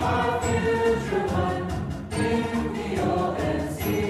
Our future one in the ONC.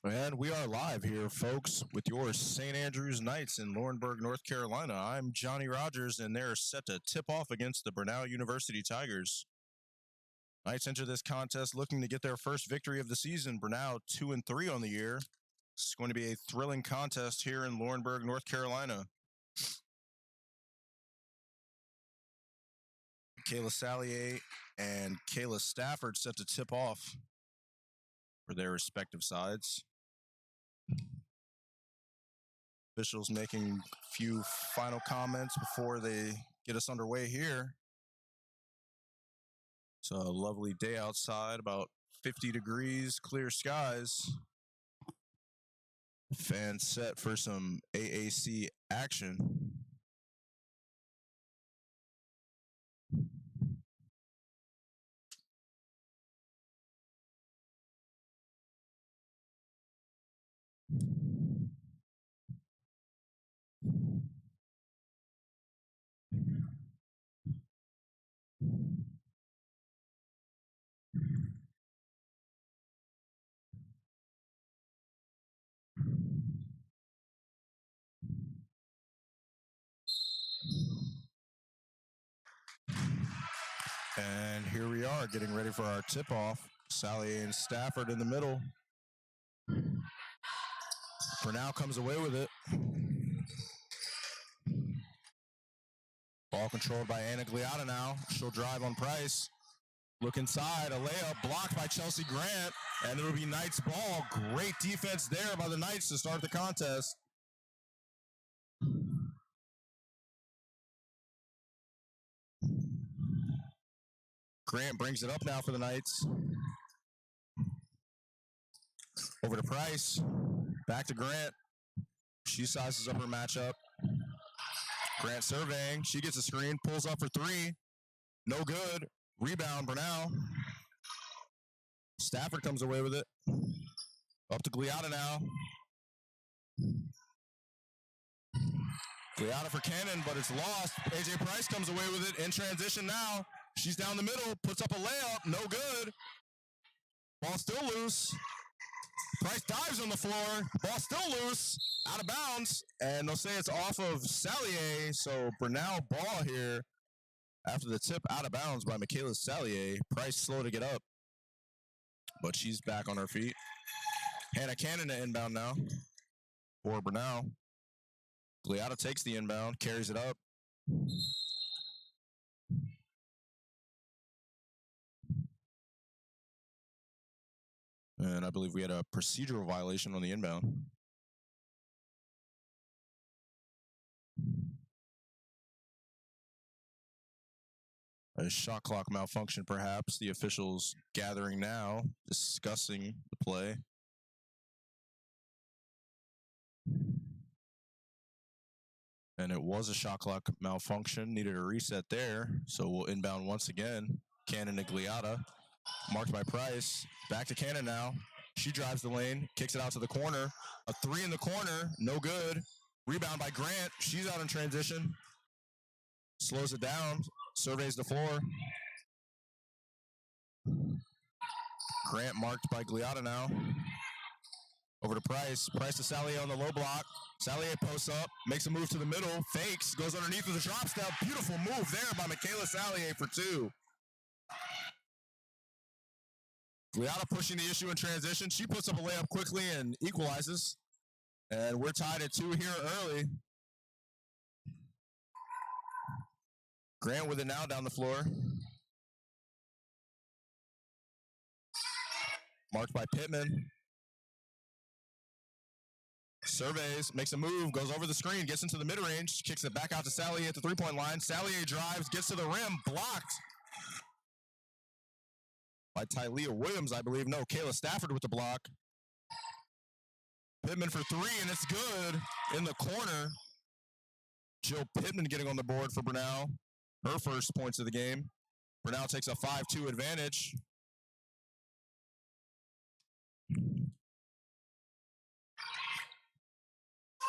And we are live here, folks, with your St. Andrews Knights in Laurinburg, North Carolina. I'm Johnny Rogers, and they're set to tip off against the Brenau University Tigers. Knights enter this contest looking to get their first victory of the season. Brenau 2-3 on the year. It's going to be a thrilling contest here in Laurinburg, North Carolina. Kayla Sallier and Kayla Stafford set to tip off for their respective sides. Officials making a few final comments before they get us underway here. It's a lovely day outside, about 50 degrees, clear skies. Fans set for some AAC action. And here we are getting ready for our tip-off. Sallier and Stafford in the middle. Brenau comes away with it. Ball controlled by Anna Gliata now. She'll drive on Price. Look inside, a layup blocked by Chelsea Grant, and it'll be Knights ball. Great defense there by the Knights to start the contest. Grant brings it up now for the Knights. Over to Price. Back to Grant. She sizes up her matchup. Grant surveying. She gets a screen, pulls up for three. No good. Rebound, Brenau. Stafford comes away with it. Up to Gliata now. Gliata for Cannon, but it's lost. AJ Price comes away with it in transition now. She's down the middle, puts up a layup, no good. Ball still loose. Price dives on the floor, ball still loose, out of bounds, and they'll say it's off of Sallier, so Brenau ball here after the tip out of bounds by Michaela Sallier. Price slow to get up, but she's back on her feet. Hannah Cannon to inbound now for Brenau. Gliata takes the inbound, carries it up. And I believe we had a procedural violation on the inbound. A shot clock malfunction, perhaps. The officials gathering now, discussing the play. And it was a shot clock malfunction, needed a reset there. So we'll inbound once again. Cannon to Gliata. Marked by Price. Back to Cannon now. She drives the lane, kicks it out to the corner. A three in the corner, no good. Rebound by Grant. She's out in transition. Slows it down, surveys the floor. Grant marked by Gliata now. Over to Price. Price to Sallier on the low block. Sallier posts up, makes a move to the middle, fakes, goes underneath with a drop step. Beautiful move there by Michaela Sallier for two. Gliata pushing the issue in transition. She puts up a layup quickly and equalizes. And we're tied at 2 here early. Grant with it now down the floor. Marked by Pittman. Surveys, makes a move, goes over the screen, gets into the mid-range, kicks it back out to Sallier at the three-point line. Sallier drives, gets to the rim, blocked by Tylea Williams, I believe. No, Kayla Stafford with the block. Pittman for three, and it's good in the corner. Jill Pittman getting on the board for Brenau. Her first points of the game. Brenau takes a 5-2 advantage.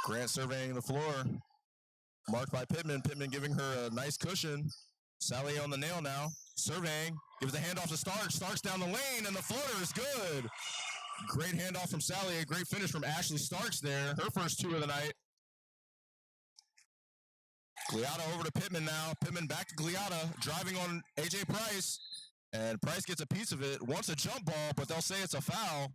Grant surveying the floor. Marked by Pittman. Pittman giving her a nice cushion. Sallier on the nail now. Surveying. Gives the handoff to Starks. Starks down the lane, and the floater is good. Great handoff from Sally. A great finish from Ashley Starks there. Her first 2 of the night. Gliata over to Pittman now. Pittman back to Gliata, driving on AJ Price. And Price gets a piece of it. Wants a jump ball, but they'll say it's a foul.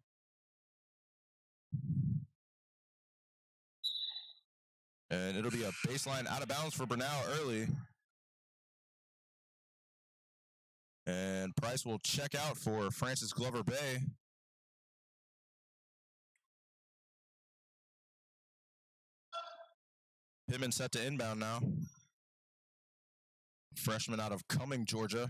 And it'll be a baseline out of bounds for Brenau early. And Price will check out for Francis Glover Bay. Pittman set to inbound now. Freshman out of Cumming, Georgia.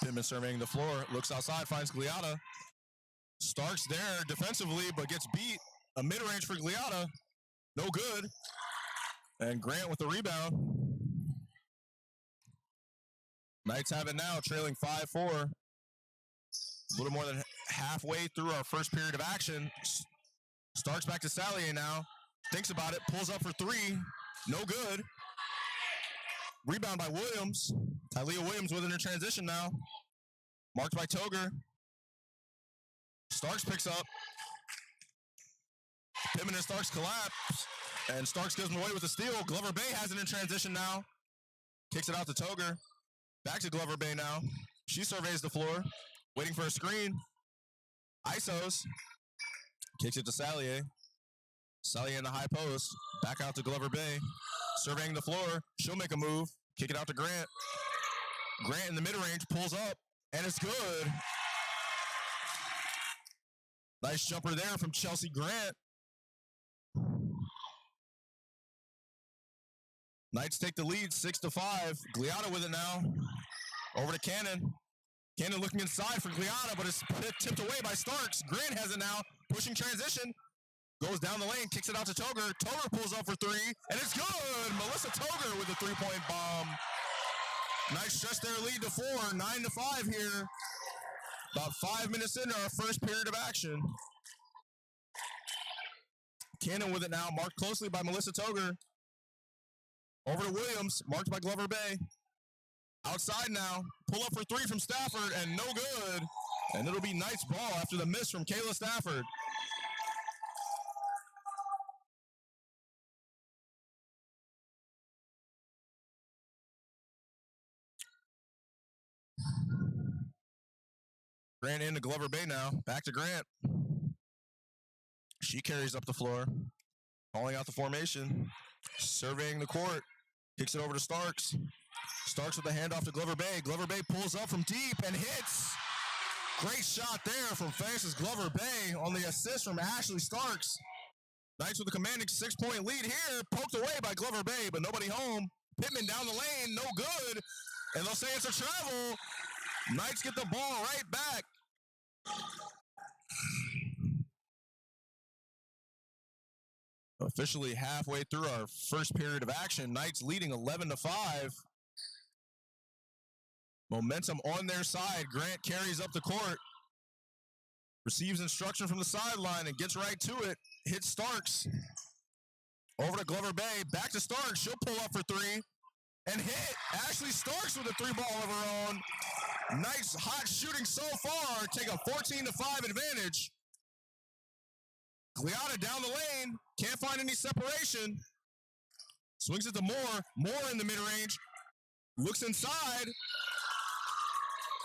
Pittman surveying the floor, looks outside, finds Gliata. Starks there defensively, but gets beat. A mid-range for Gliata. No good. And Grant with the rebound. Knights have it now, trailing 5-4. A little more than halfway through our first period of action. Starks back to Salier now. Thinks about it, pulls up for 3. No good. Rebound by Williams. Tylea Williams with it in transition now. Marked by Toger. Starks picks up. Pittman and Starks collapse. And Starks gives him away with a steal. Glover Bay has it in transition now. Kicks it out to Toger. Back to Glover Bay now. She surveys the floor. Waiting for a screen. ISOs. Kicks it to Salier. Salier in the high post. Back out to Glover Bay. Surveying the floor. She'll make a move. Kick it out to Grant. Grant in the mid-range pulls up. And it's good. Nice jumper there from Chelsea Grant. Knights take the lead, 6-5. Gliata with it now. Over to Cannon. Cannon looking inside for Gliata, but it's tipped away by Starks. Grant has it now, pushing transition. Goes down the lane, kicks it out to Toger. Toger pulls up for 3, and it's good! Melissa Toger with a 3-point bomb. Nice stretch their lead to 4, 9-5 here. About 5 minutes into our first period of action. Cannon with it now, marked closely by Melissa Toger. Over to Williams, marked by Glover Bay. Outside now, pull up for 3 from Stafford, and no good. And it'll be Knights ball after the miss from Kayla Stafford. Grant into Glover Bay now, back to Grant. She carries up the floor, calling out the formation, surveying the court, kicks it over to Starks. Starks with the handoff to Glover Bay. Glover Bay pulls up from deep and hits. Great shot there from Francis Glover Bay on the assist from Ashley Starks. Knights with a commanding 6-point lead here. Poked away by Glover Bay, but nobody home. Pittman down the lane, no good. And they'll say it's a travel. Knights get the ball right back. Officially halfway through our first period of action. Knights leading 11-5. Momentum on their side. Grant carries up the court. Receives instruction from the sideline and gets right to it. Hits Starks. Over to Glover Bay. Back to Starks. She'll pull up for 3. And hit. Ashley Starks with a 3-ball of her own. Nice hot shooting so far. Take a 14-5 advantage. Gliata down the lane. Can't find any separation. Swings it to Moore. Moore in the mid-range. Looks inside.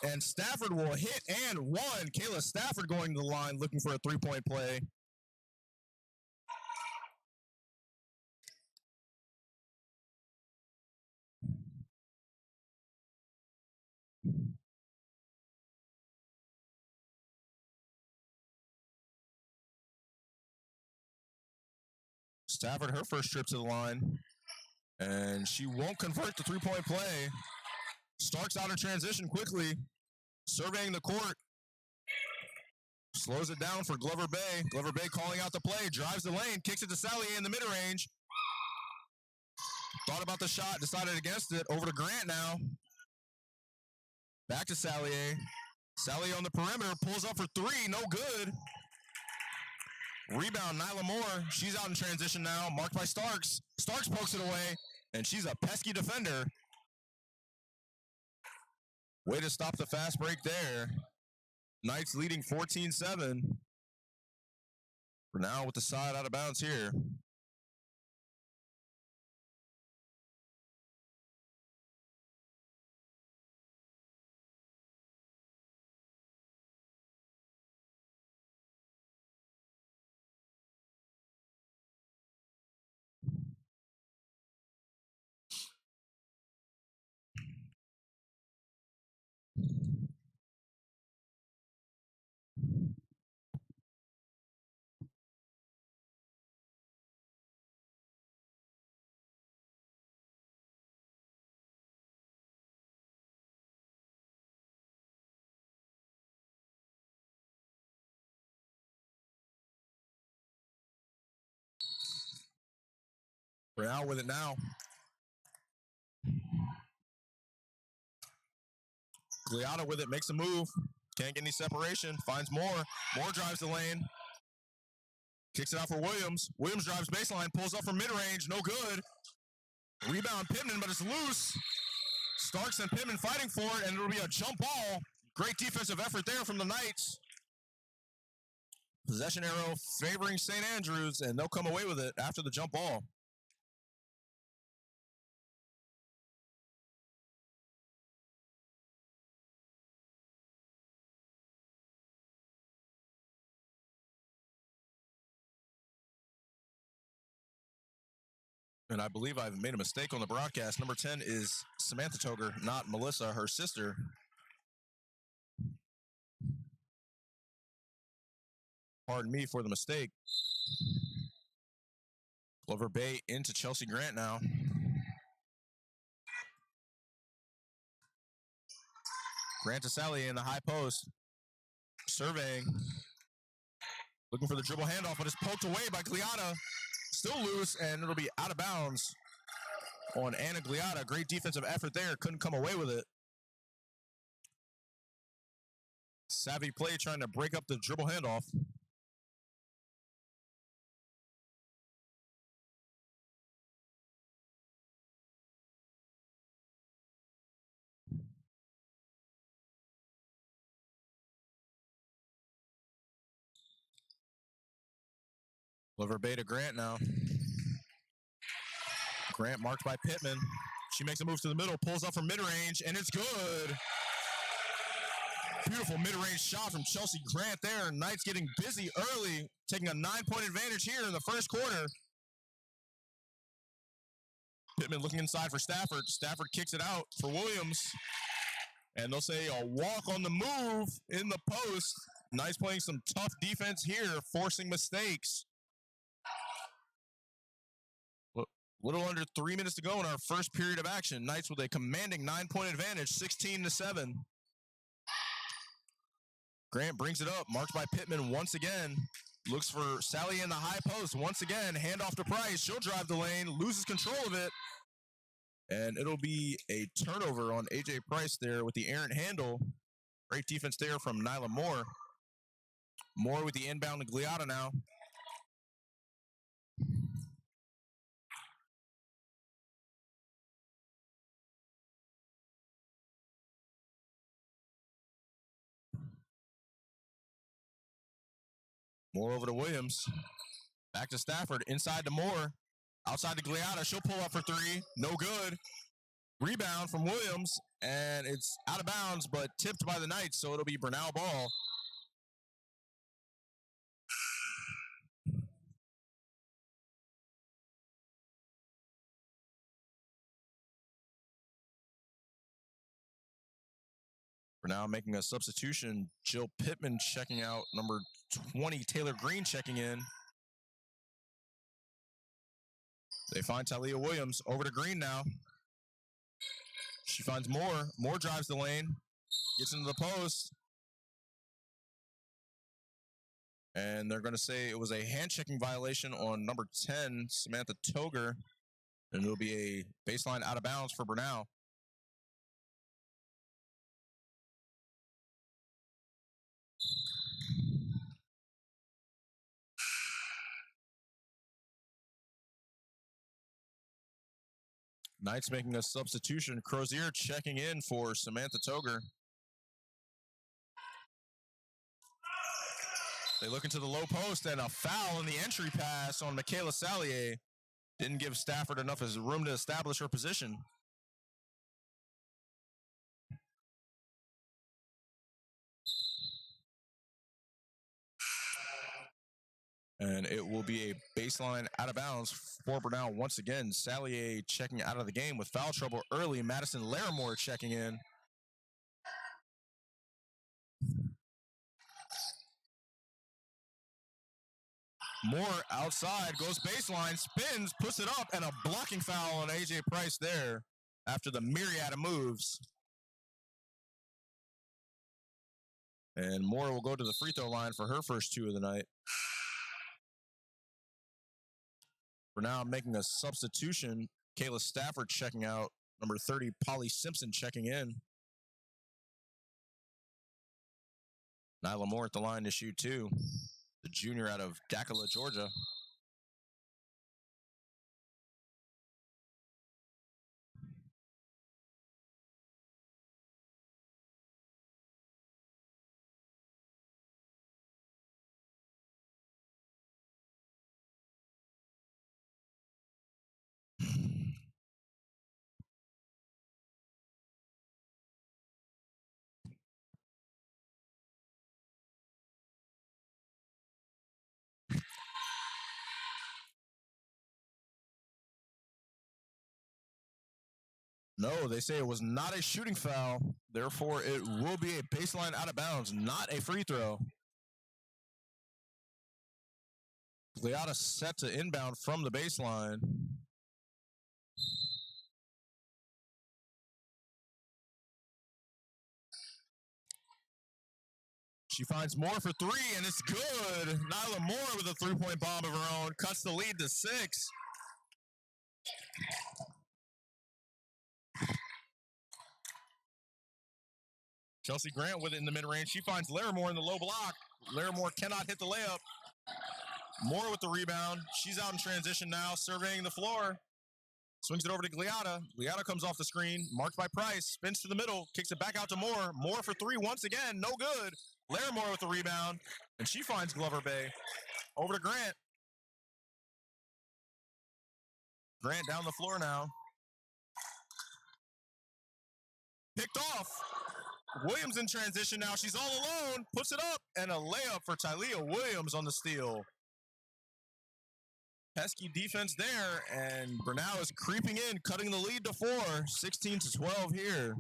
And Stafford will hit and one. Kayla Stafford going to the line looking for a 3-point play. Stafford, her first trip to the line. And she won't convert the 3-point play. Starks out of transition quickly. Surveying the court. Slows it down for Glover Bay. Glover Bay calling out the play. Drives the lane. Kicks it to Salier in the mid-range. Thought about the shot. Decided against it. Over to Grant now. Back to Salier. Sally on the perimeter, pulls up for three, no good. Rebound, Nyla Moore. She's out in transition now, marked by Starks. Starks pokes it away, and she's a pesky defender. Way to stop the fast break there. Knights leading 14-7. Brenau with the side out of bounds here. Brenau with it now. Gliata with it, makes a move. Can't get any separation, finds Moore. Moore drives the lane. Kicks it out for Williams. Williams drives baseline, pulls up from mid-range, no good. Rebound Pittman, but it's loose. Starks and Pittman fighting for it, and it'll be a jump ball. Great defensive effort there from the Knights. Possession arrow favoring St. Andrews, and they'll come away with it after the jump ball. And I believe I've made a mistake on the broadcast. Number 10 is Samantha Toger, not Melissa, her sister. Pardon me for the mistake. Clover Bay into Chelsea Grant now. Grant to Sally in the high post. Surveying. Looking for the dribble handoff, but it's poked away by Gliata. Still loose, and it'll be out of bounds on Anna Gliata. Great defensive effort there. Couldn't come away with it. Savvy play trying to break up the dribble handoff. Clover Bay to Grant now. Grant marked by Pittman. She makes a move to the middle, pulls up from mid-range, and it's good. Beautiful mid-range shot from Chelsea Grant there. Knights getting busy early, taking a 9-point advantage here in the first quarter. Pittman looking inside for Stafford. Stafford kicks it out for Williams. And they'll say a walk on the move in the post. Knights playing some tough defense here, forcing mistakes. Little under 3 minutes to go in our first period of action. Knights with a commanding 9-point advantage, 16-7. Grant brings it up, marked by Pittman once again. Looks for Sally in the high post once again. Handoff to Price. She'll drive the lane, loses control of it. And it'll be a turnover on AJ Price there with the errant handle. Great defense there from Nyla Moore. Moore with the inbound to Gliata now. Moore over to Williams. Back to Stafford. Inside to Moore. Outside to Gliata. She'll pull up for three. No good. Rebound from Williams. And it's out of bounds, but tipped by the Knights, so it'll be Brenau ball. Brenau making a substitution. Jill Pittman checking out. Number 20, Taylor Green checking in. They find Talia Williams. Over to Green now. She finds Moore. Moore drives the lane. Gets into the post. And they're going to say it was a hand-checking violation on number 10, Samantha Toger. And it'll be a baseline out of bounds for Brenau. Knights making a substitution. Crozier checking in for Samantha Toger. They look into the low post and a foul in the entry pass on Michaela Salier. Didn't give Stafford enough room to establish her position. And it will be a baseline out of bounds for Brenau once again. Salier checking out of the game with foul trouble early. Madison Larimore checking in. Moore outside, goes baseline, spins, puts it up, and a blocking foul on AJ Price there after the myriad of moves. And Moore will go to the free throw line for her first two of the night. For now, making a substitution. Kayla Stafford checking out. Number 30, Polly Simpson checking in. Nyla Moore at the line to shoot two. The junior out of Dakila, Georgia. No, they say it was not a shooting foul. Therefore, it will be a baseline out of bounds, not a free throw. Gliata set to inbound from the baseline. She finds Moore for three, and it's good. Nyla Moore with a three-point bomb of her own. Cuts the lead to 6. Chelsea Grant with it in the mid-range. She finds Larimore in the low block. Larimore cannot hit the layup. Moore with the rebound. She's out in transition now, surveying the floor. Swings it over to Gliata. Gliata comes off the screen, marked by Price, spins to the middle, kicks it back out to Moore. Moore for three once again, no good. Larimore with the rebound, and she finds Glover Bay. Over to Grant. Grant down the floor now. Picked off. Williams in transition now. She's all alone. Puts it up. And a layup for Tylea Williams on the steal. Pesky defense there. And Brenau is creeping in, cutting the lead to 4. 16-12 here.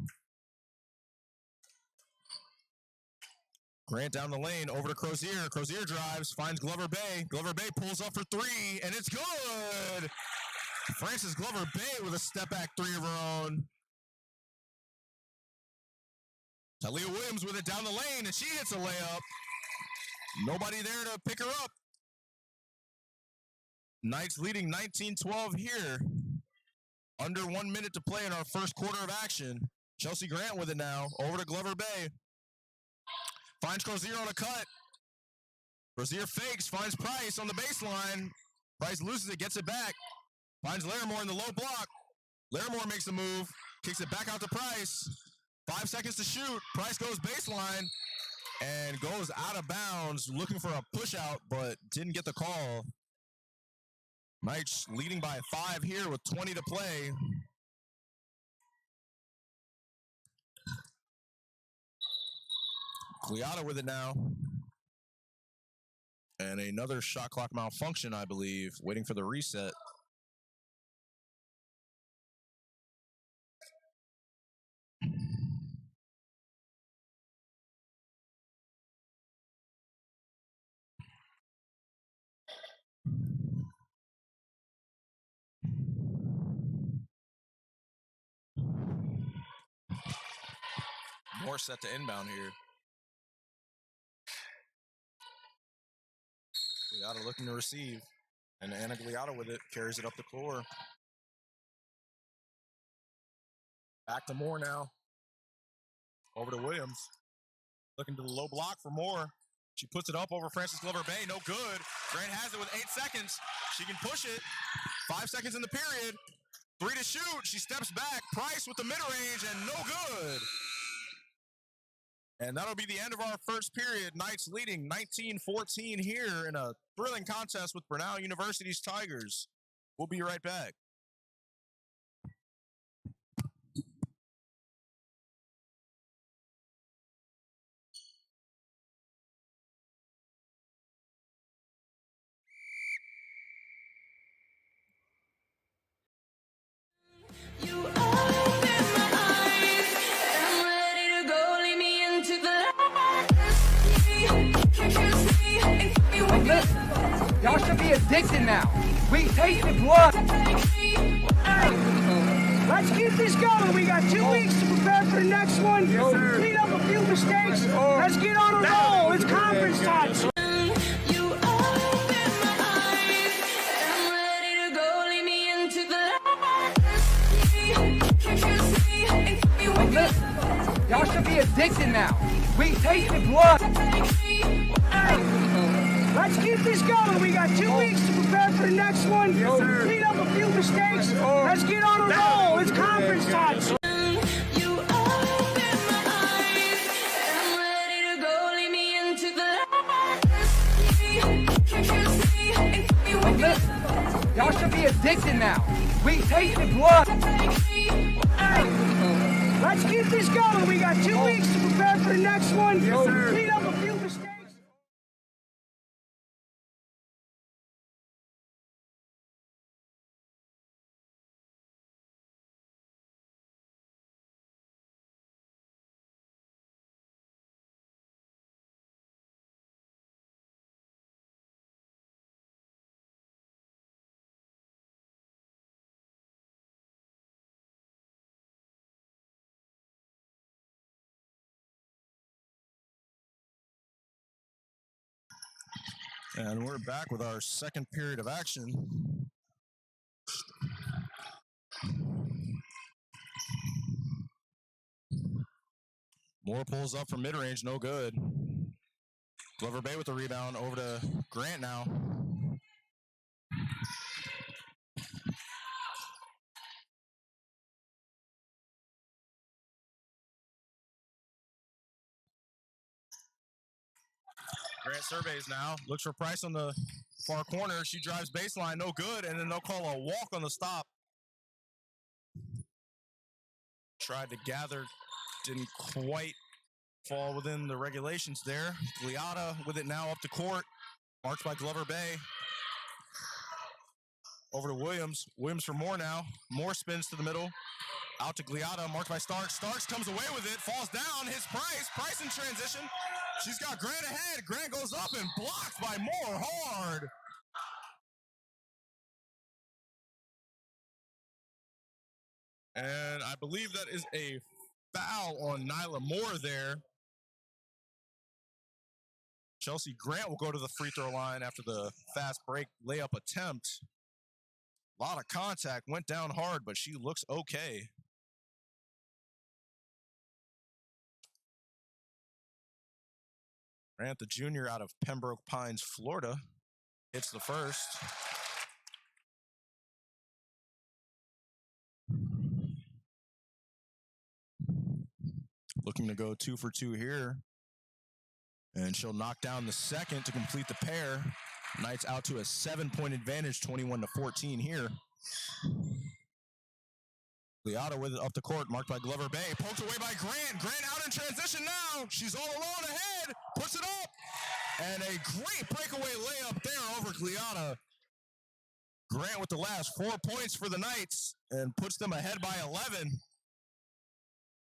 Grant down the lane. Over to Crozier. Crozier drives. Finds Glover Bay. Glover Bay pulls up for three. And it's good. Frances Glover Bay with a step back three of her own. Tylea Williams with it down the lane, and she hits a layup. Nobody there to pick her up. Knights leading 19-12 here. Under 1 minute to play in our first quarter of action. Chelsea Grant with it now. Over to Glover Bay. Finds Crozier on a cut. Crozier fakes, finds Price on the baseline. Price loses it, gets it back. Finds Larimore in the low block. Larimore makes a move, kicks it back out to Price. 5 seconds to shoot. Price goes baseline and goes out of bounds, looking for a push out, but didn't get the call. Knights leading by 5 here with 20 to play. Gliata with it now. And another shot clock malfunction, I believe, waiting for the reset. More set to inbound here. Gliata looking to receive. And Anna Gliata with it, carries it up the floor. Back to Moore now. Over to Williams. Looking to the low block for Moore. She puts it up over Frances Glover Bay. No good. Grant has it with 8 seconds. She can push it. 5 seconds in the period. 3 to shoot. She steps back. Price with the mid-range and no good. And that'll be the end of our first period. Knights leading 19-14 here in a thrilling contest with Brenau University's Tigers. We'll be right back. Y'all should be addicted now. We tasted blood. Let's keep this going. We got 2 weeks to prepare for the next one. Yes, clean up a few mistakes. Let's get on a roll. It's conference time. Y'all should be addicted now. We tasted blood. Let's keep this going. We got 2 weeks to prepare for the next one. Yes, clean up a few mistakes. Let's get on a roll. It's conference time. Y'all should be addicted now. We tasted blood. Let's keep this going. We got 2 weeks to prepare for the next one. Yes, clean up a few mistakes. And we're back with our second period of action. Moore pulls up from mid-range, no good. Glover Bay with the rebound, over to Grant now. Grant surveys now, looks for Price on the far corner. She drives baseline, no good, and then they'll call a walk on the stop. Tried to gather, didn't quite fall within the regulations there. Gliata with it now up the court, marked by Glover Bay. Over to Williams. Williams for Moore now. Moore spins to the middle. Out to Gliata, marked by Starks. Starks comes away with it, falls down, hits Price. Price in transition. She's got Grant ahead. Grant goes up and blocked by Moore hard. And I believe that is a foul on Nyla Moore there. Chelsea Grant will go to the free throw line after the fast break layup attempt. A lot of contact, went down hard, but she looks okay. Grant, the junior out of Pembroke Pines, Florida, hits the first. Looking to go 2 for 2 here. And she'll knock down the second to complete the pair. Knights out to a 7-point advantage, 21-14 here. Gliata with it up the court, marked by Glover Bay. Poked away by Grant. Grant out in transition now. She's all alone ahead. Puts it up. And a great breakaway layup there over Gliata. Grant with the last 4 points for the Knights and puts them ahead by 11.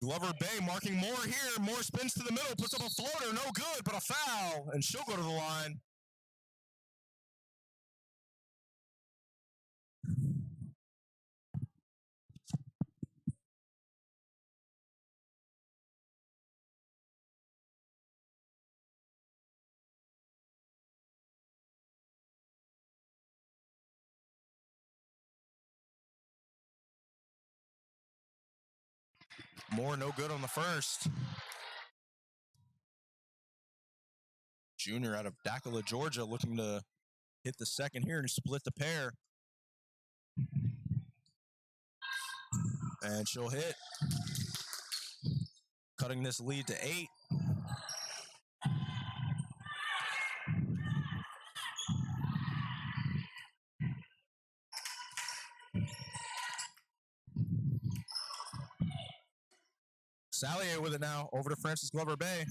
Glover Bay marking Moore here. Moore spins to the middle, puts up a floater. No good, but a foul. And she'll go to the line. Moore no good on the first. Junior out of Dakila, Georgia, looking to hit the second here and split the pair. And she'll hit. Cutting this lead to 8. Sallier with it now, over to Francis Glover Bay.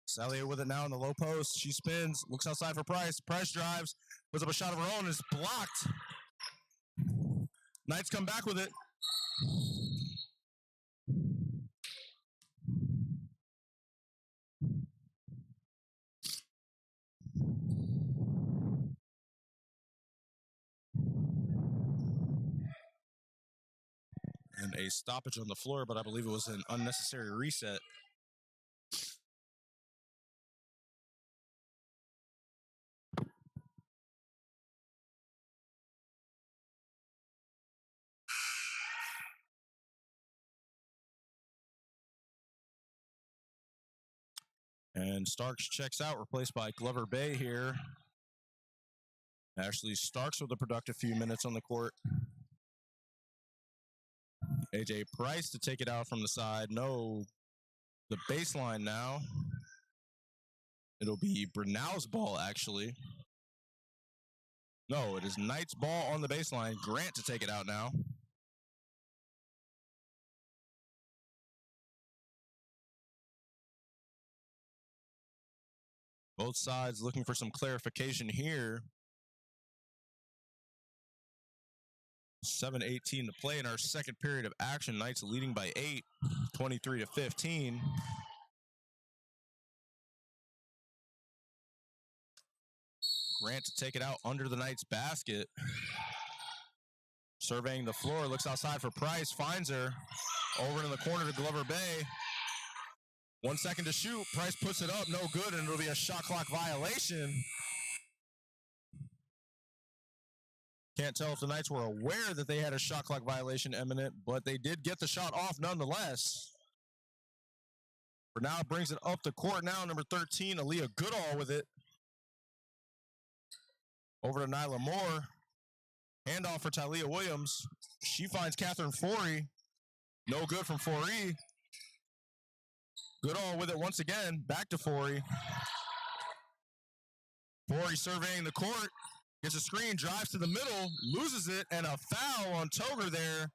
Sallier with it now in the low post. She spins, looks outside for Price. Price drives, puts up a shot of her own, is blocked. Knights come back with it. And a stoppage on the floor, but I believe it was an unnecessary reset. And Starks checks out, replaced by Glover Bay here. Ashley Starks with a productive few minutes on the court. AJ Price to take it out from the side. No, the baseline now. It'll be Brenau's ball, actually. No, it is Knight's ball on the baseline. Grant to take it out now. Both sides looking for some clarification here. 7:18 to play in our second period of action. Knights leading by 8, 23-15. Grant to take it out under the Knights basket. Surveying the floor, looks outside for Price, finds her. Over in the corner to Glover Bay. 1 second to shoot. Price puts it up, no good, and it'll be a shot clock violation. Can't tell if the Knights were aware that they had a shot clock violation imminent, but they did get the shot off nonetheless. Brenau brings it up the court now, number 13, Aaliyah Goodall with it. Over to Nyla Moore. Handoff for Talia Williams. She finds Catherine Forey. No good from Forey. Goodall with it once again. Back to Forey. Forey surveying the court. Gets a screen, drives to the middle, loses it, and a foul on Toger there.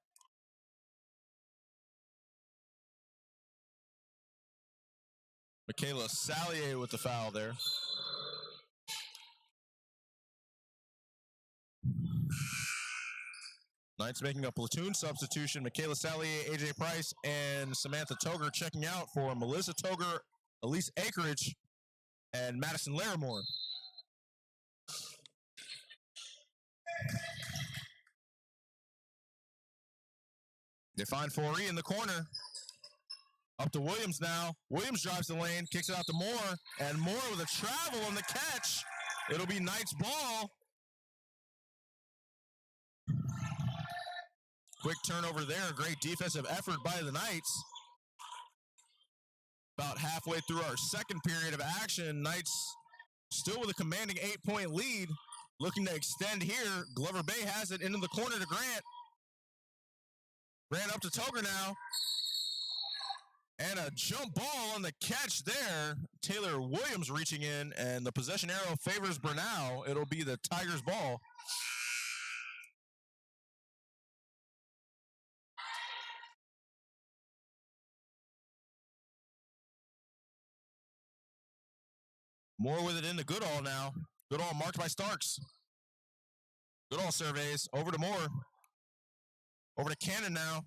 Michaela Sallier with the foul there. Knights making a platoon substitution. Michaela Sallier, AJ Price, and Samantha Toger checking out for Melissa Toger, Elise Akeridge, and Madison Larimore. They find Foree in the corner. Up to Williams now. Williams drives the lane, kicks it out to Moore, and Moore with a travel on the catch. It'll be Knights ball. Quick turnover there. Great defensive effort by the Knights. About halfway through our second period of action, Knights still with a commanding 8-point lead. Looking to extend here. Glover Bay has it into the corner to Grant. Grant up to Toger now. And a jump ball on the catch there. Taylor Williams reaching in, and the possession arrow favors Brenau. It'll be the Tigers' ball. Moore with it into Goodall now. Goodall marked by Starks. Goodall surveys. Over to Moore. Over to Cannon now.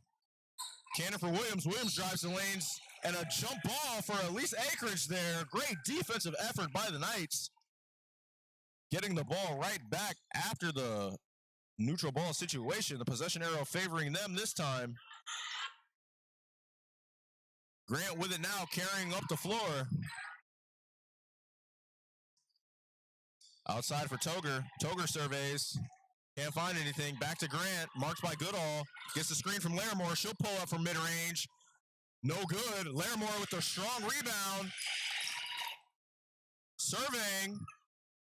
Cannon for Williams. Williams drives the lanes. And a jump ball for Elise Akeridge there. Great defensive effort by the Knights. Getting the ball right back after the neutral ball situation. The possession arrow favoring them this time. Grant with it now, carrying up the floor. Outside for Toger. Toger surveys. Can't find anything. Back to Grant. Marked by Goodall. Gets the screen from Larimore. She'll pull up from mid-range. No good. Larimore with a strong rebound. Surveying.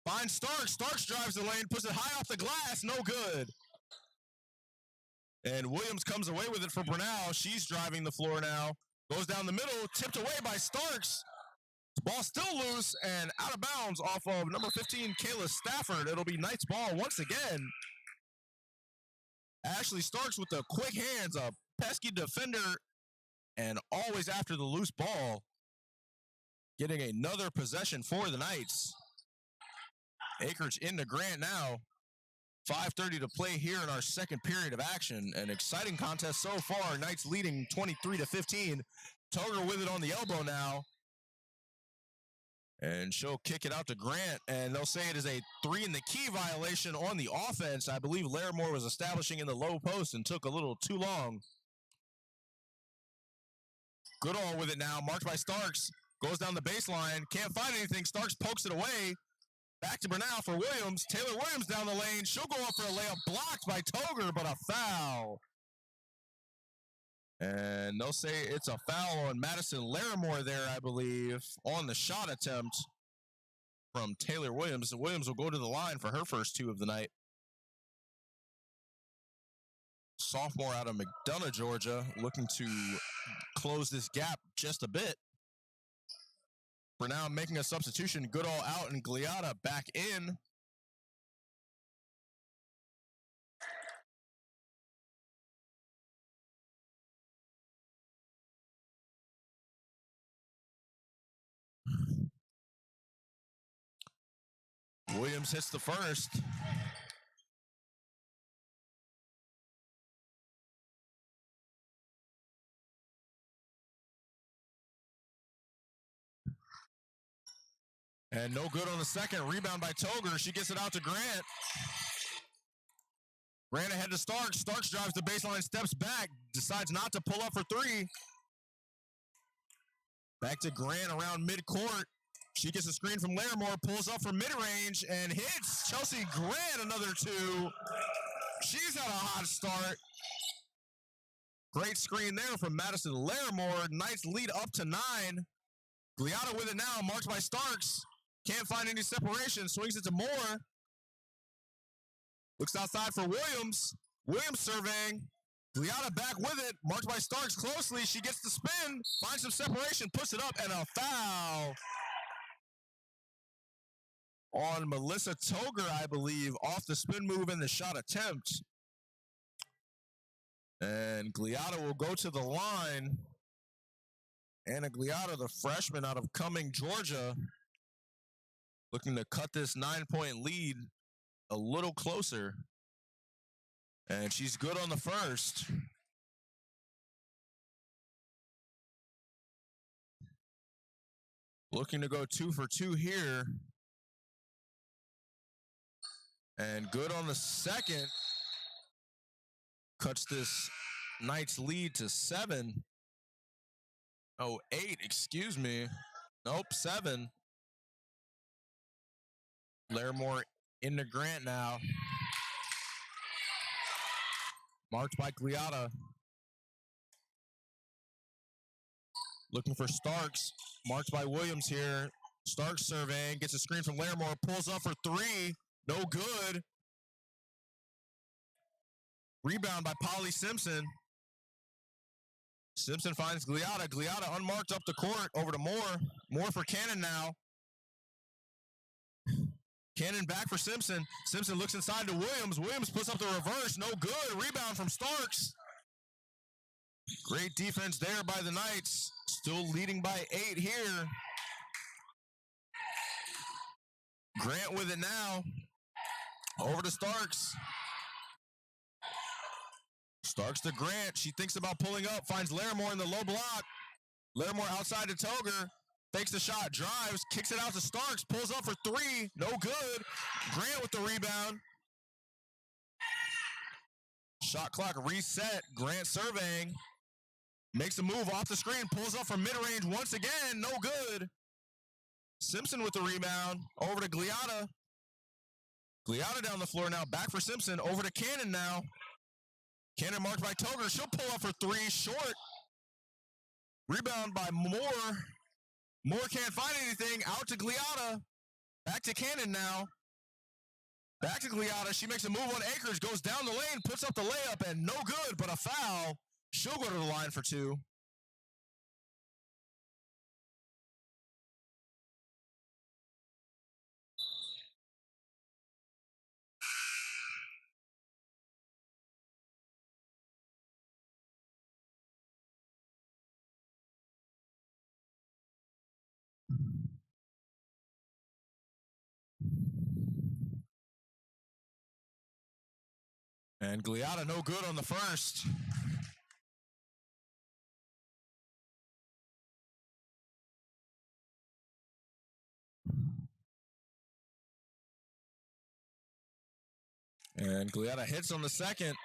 Finds Starks. Starks drives the lane. Puts it high off the glass. No good. And Williams comes away with it for Brenau. She's driving the floor now. Goes down the middle. Tipped away by Starks. Ball still loose and out of bounds off of number 15, Kayla Stafford. It'll be Knights ball once again. Ashley Starks with the quick hands, a pesky defender, and always after the loose ball. Getting another possession for the Knights. Akeridge into Grant now. 5:30 to play here in our second period of action. An exciting contest so far. Knights leading 23-15. Toger with it on the elbow now. And she'll kick it out to Grant, and they'll say it is a 3 in the key violation on the offense. I believe Larimore was establishing in the low post and took a little too long. Goodall with it now, marked by Starks. Goes down the baseline, can't find anything. Starks pokes it away. Back to Brenau for Williams. Taylor Williams down the lane. She'll go up for a layup, blocked by Toger, but a foul. And they'll say it's a foul on Madison Larimore there, I believe, on the shot attempt from Taylor Williams. And Williams will go to the line for her first 2 of the night. Sophomore out of McDonough, Georgia, looking to close this gap just a bit. For now, making a substitution. Goodall out and Gliata back in. Williams hits the first. And no good on the second. Rebound by Toger. She gets it out to Grant. Grant ahead to Starks. Starks drives the baseline, steps back, decides not to pull up for 3. Back to Grant around midcourt. She gets a screen from Larimore, pulls up from mid-range, and hits Chelsea Grant another 2. She's had a hot start. Great screen there from Madison Larimore. Knights lead up to 9. Gliata with it now, marked by Starks. Can't find any separation, swings it to Moore. Looks outside for Williams. Williams surveying. Gliata back with it, marked by Starks closely. She gets the spin, finds some separation, puts it up, and a foul on Melissa Toger, I believe, off the spin move and the shot attempt. And Gliata will go to the line. Anna Gliata, the freshman out of Cumming, Georgia, looking to cut this 9-point lead a little closer. And she's good on the first. Looking to go 2 for 2 here. And good on the second. Cuts this Knights lead to 7. Oh, 8, excuse me. Nope, 7. Larimore into Grant now. Marked by Gliata. Looking for Starks. Marked by Williams here. Starks surveying. Gets a screen from Larimore. Pulls up for 3. No good. Rebound by Polly Simpson. Simpson finds Gliata. Gliata unmarked up the court. Over to Moore. Moore for Cannon now. Cannon back for Simpson. Simpson looks inside to Williams. Williams puts up the reverse. No good. Rebound from Starks. Great defense there by the Knights. Still leading by 8 here. Grant with it now. Over to Starks. Starks to Grant. She thinks about pulling up. Finds Larimore in the low block. Larimore outside to Toger. Fakes the shot. Drives. Kicks it out to Starks. Pulls up for 3. No good. Grant with the rebound. Shot clock reset. Grant surveying. Makes a move off the screen. Pulls up from mid-range once again. No good. Simpson with the rebound. Over to Gliata. Gliata down the floor now. Back for Simpson. Over to Cannon now. Cannon marked by Toger. She'll pull up for 3. Short. Rebound by Moore. Moore can't find anything. Out to Gliata. Back to Cannon now. Back to Gliata. She makes a move on Akers. Goes down the lane. Puts up the layup. And no good, but a foul. She'll go to the line for 2. And Gliata no good on the first. And Gliata hits on the second.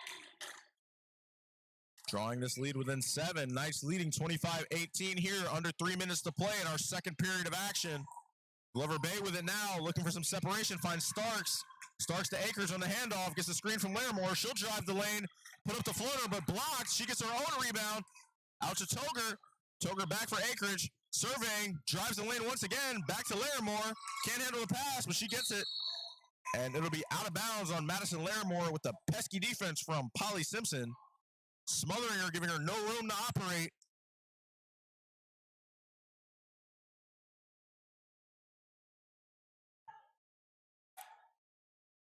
Drawing this lead within 7. Knights leading 25-18 here. Under 3 minutes to play in our second period of action. Glover Bay with it now. Looking for some separation. Finds Starks. Starks to Akers on the handoff. Gets the screen from Larimore. She'll drive the lane. Put up the floater, but blocked. She gets her own rebound. Out to Toger. Toger back for Akers. Surveying. Drives the lane once again. Back to Larimore. Can't handle the pass, but she gets it. And it'll be out of bounds on Madison Larimore with the pesky defense from Polly Simpson. Smothering her, giving her no room to operate.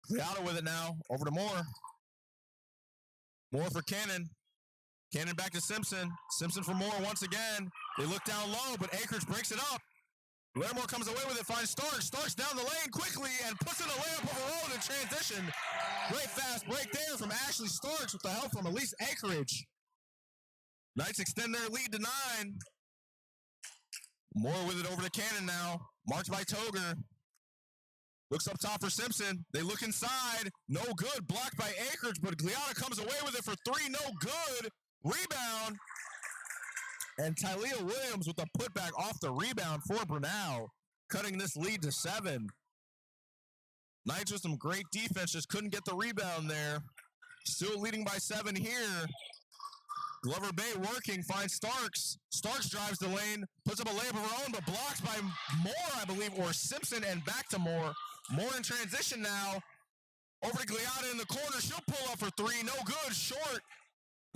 Gliata with it now. Over to Moore. Moore for Cannon. Cannon back to Simpson. Simpson for Moore once again. They look down low, but Akers breaks it up. Larimore comes away with it, finds Starks. Starks down the lane quickly and puts in a layup of her own in transition. Great fast break there from Ashley Starks with the help from Elise Akeridge. Knights extend their lead to 9. Moore with it over to Cannon now. Marked by Toger. Looks up top for Simpson. They look inside. No good. Blocked by Akeridge, but Gliata comes away with it for 3. No good. Rebound. And Tylea Williams with the putback off the rebound for Brenau, cutting this lead to 7. Knights with some great defense, just couldn't get the rebound there. Still leading by 7 here. Glover Bay working, finds Starks. Starks drives the lane, puts up a layup of her own, but blocked by Moore, I believe, or Simpson, and back to Moore. Moore in transition now. Over to Gliata in the corner. She'll pull up for 3. No good. Short.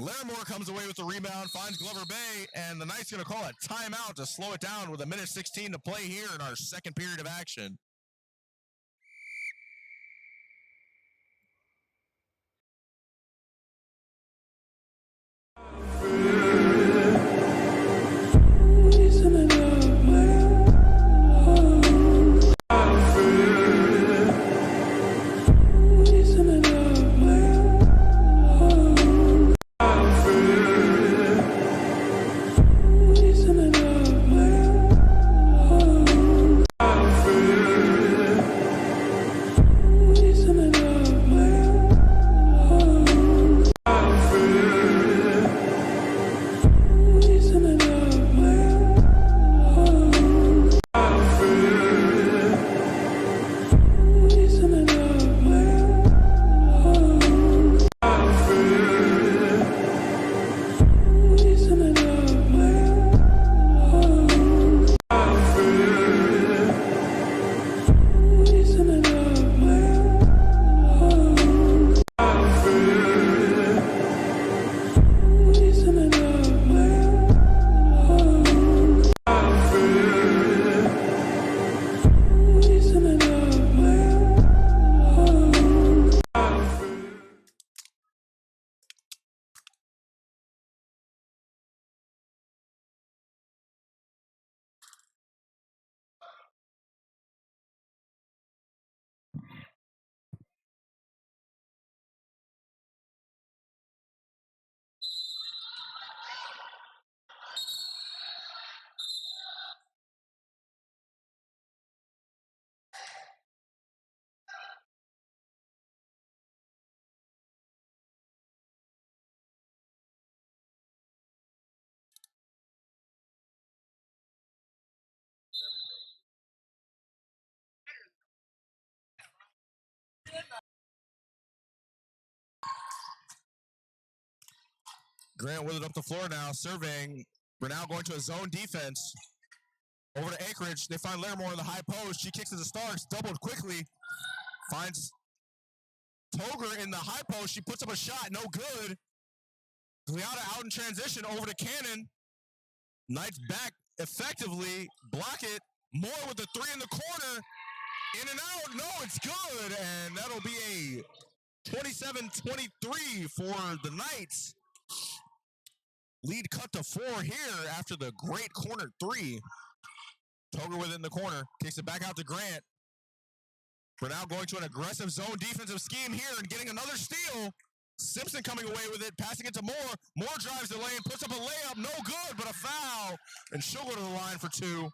Larimore comes away with the rebound, finds Glover Bay, and the Knights going to call a timeout to slow it down with 1:16 to play here in our second period of action. Grant with it up the floor now, surveying. Brenau going to a zone defense. Over to Anchorage. They find Larimore in the high post. She kicks it to Starks. Doubled quickly. Finds Toger in the high post. She puts up a shot. No good. Gliata out in transition. Over to Cannon. Knights back effectively. Block it. Moore with the three in the corner. In and out. No, it's good. And that'll be a 27-23 for the Knights. Lead cut to 4 here after the great corner three. Toger within the corner. Takes it back out to Grant. Brenau going to an aggressive zone defensive scheme here and getting another steal. Simpson coming away with it, passing it to Moore. Moore drives the lane, puts up a layup. No good, but a foul. And she'll go to the line for 2.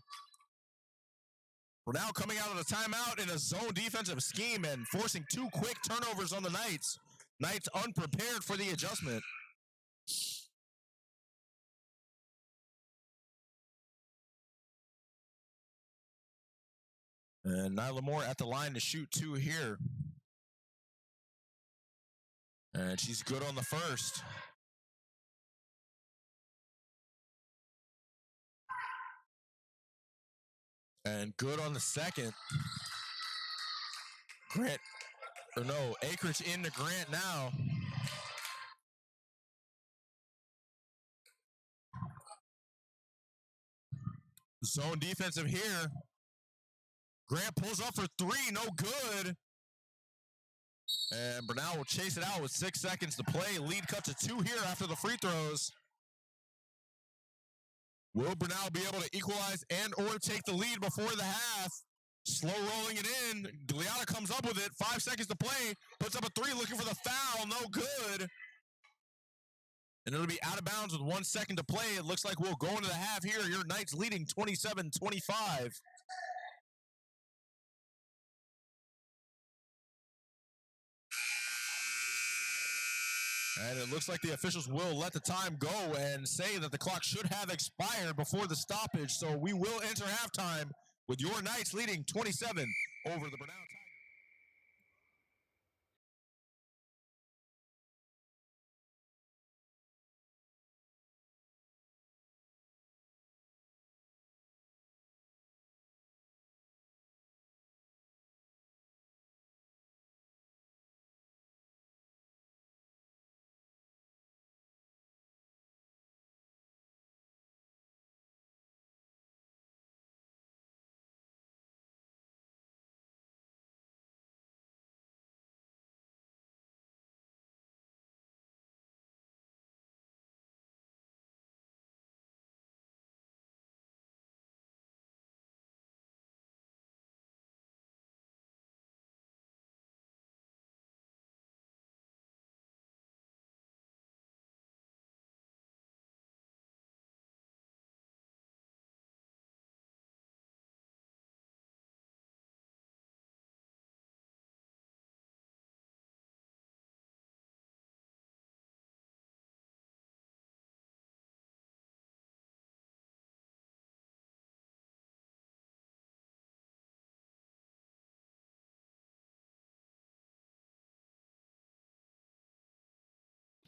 Brenau coming out of the timeout in a zone defensive scheme and forcing 2 quick turnovers on the Knights. Knights unprepared for the adjustment. And Nyla Moore at the line to shoot 2 here. And she's good on the first. And good on the second. Anchorage into Grant now. Zone defensive here. Grant pulls up for 3, no good. And Brenau will chase it out with 6 seconds to play. Lead cut to 2 here after the free throws. Will Brenau be able to equalize and or take the lead before the half? Slow rolling it in. Gliata comes up with it. 5 seconds to play. Puts up a 3 looking for the foul. No good. And it'll be out of bounds with 1 second to play. It looks like we'll go into the half here. Your Knights leading 27-25. And it looks like the officials will let the time go and say that the clock should have expired before the stoppage. So we will enter halftime with your Knights leading 27 over the Brenau Tigers.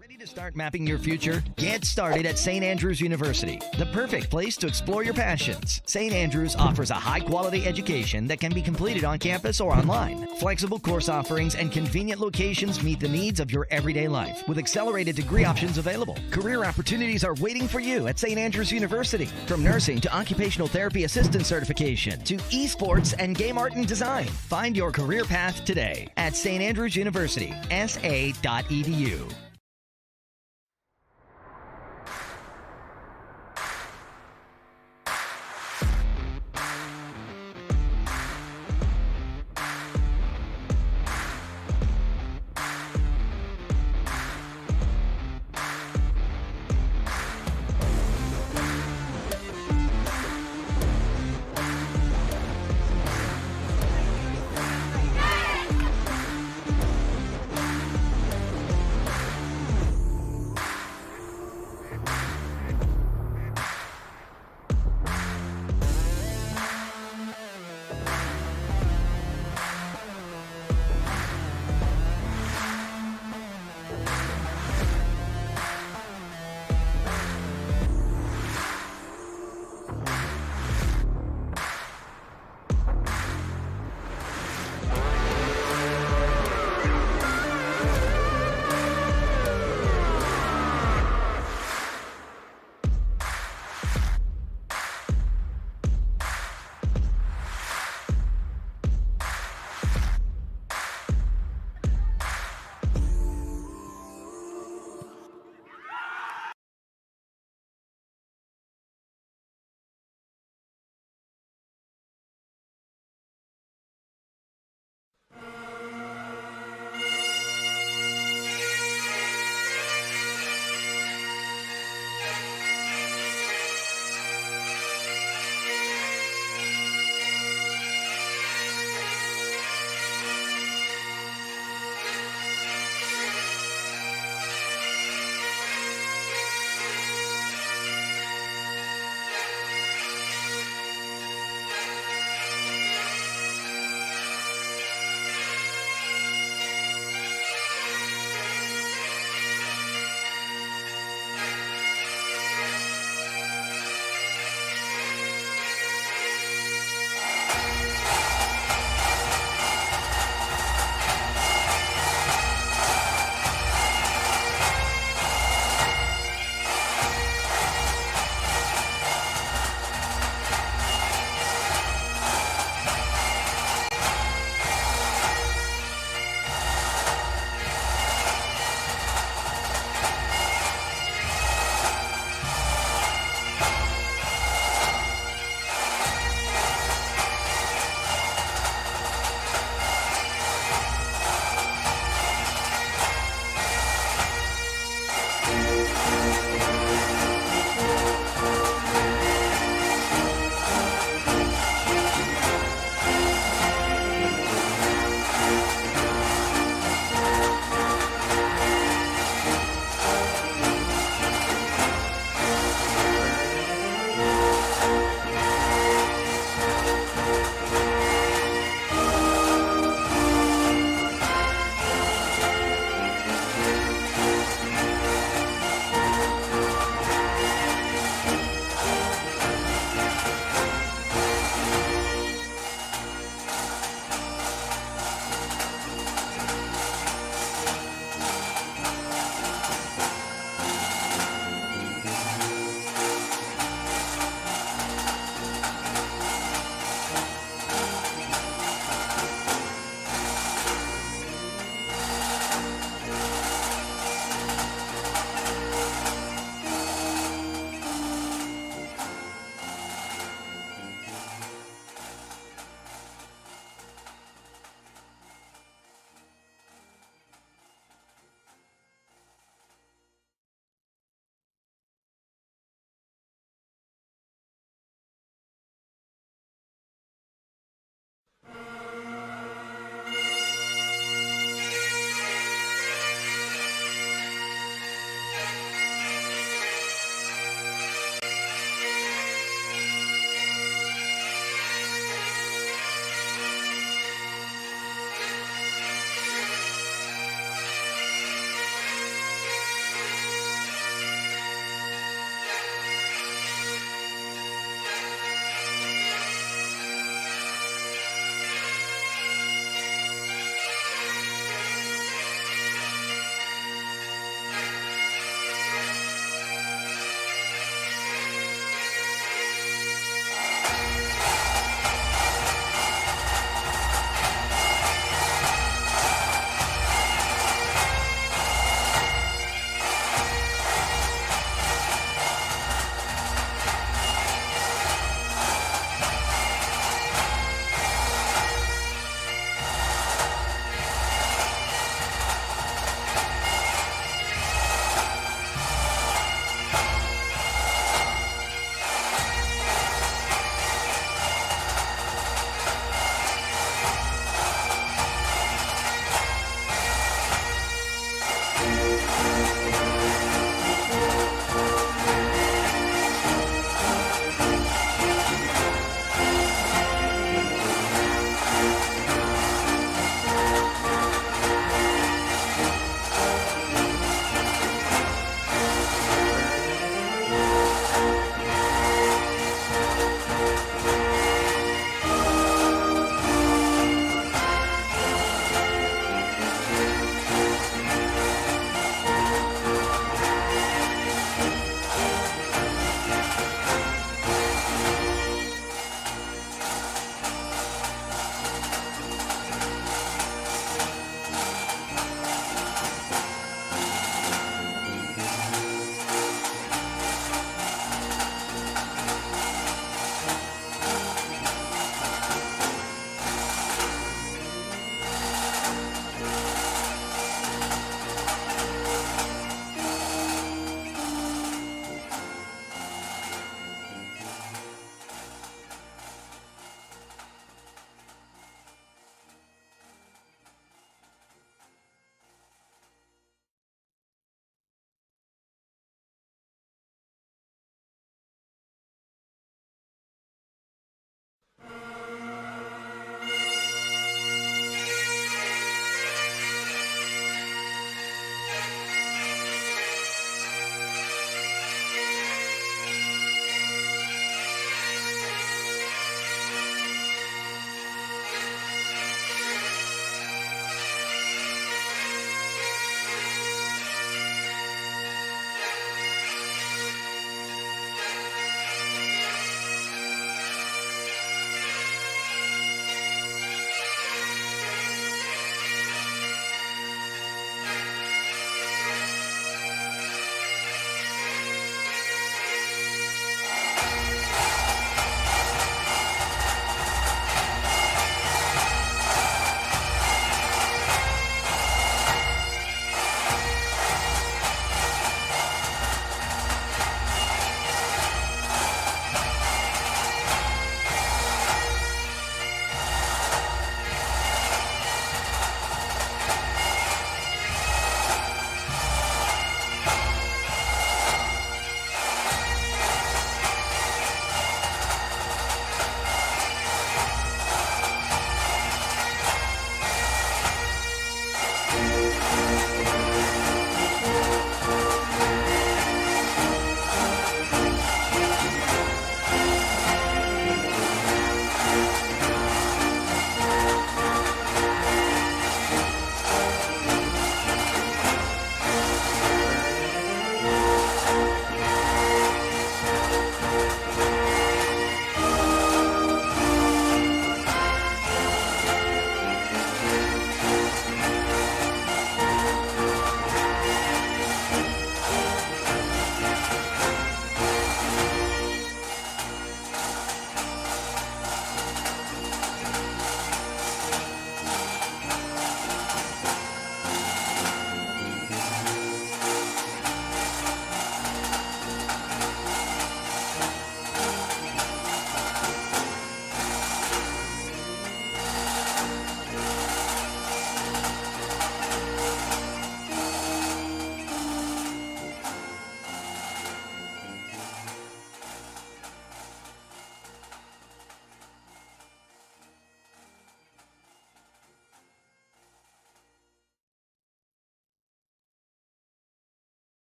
Ready to start mapping your future? Get started at St. Andrews University, the perfect place to explore your passions. St. Andrews offers a high-quality education that can be completed on campus or online. Flexible course offerings and convenient locations meet the needs of your everyday life, with accelerated degree options available. Career opportunities are waiting for you at St. Andrews University. From nursing to occupational therapy assistant certification to esports and game art and design. Find your career path today at St. Andrews University, sa.edu.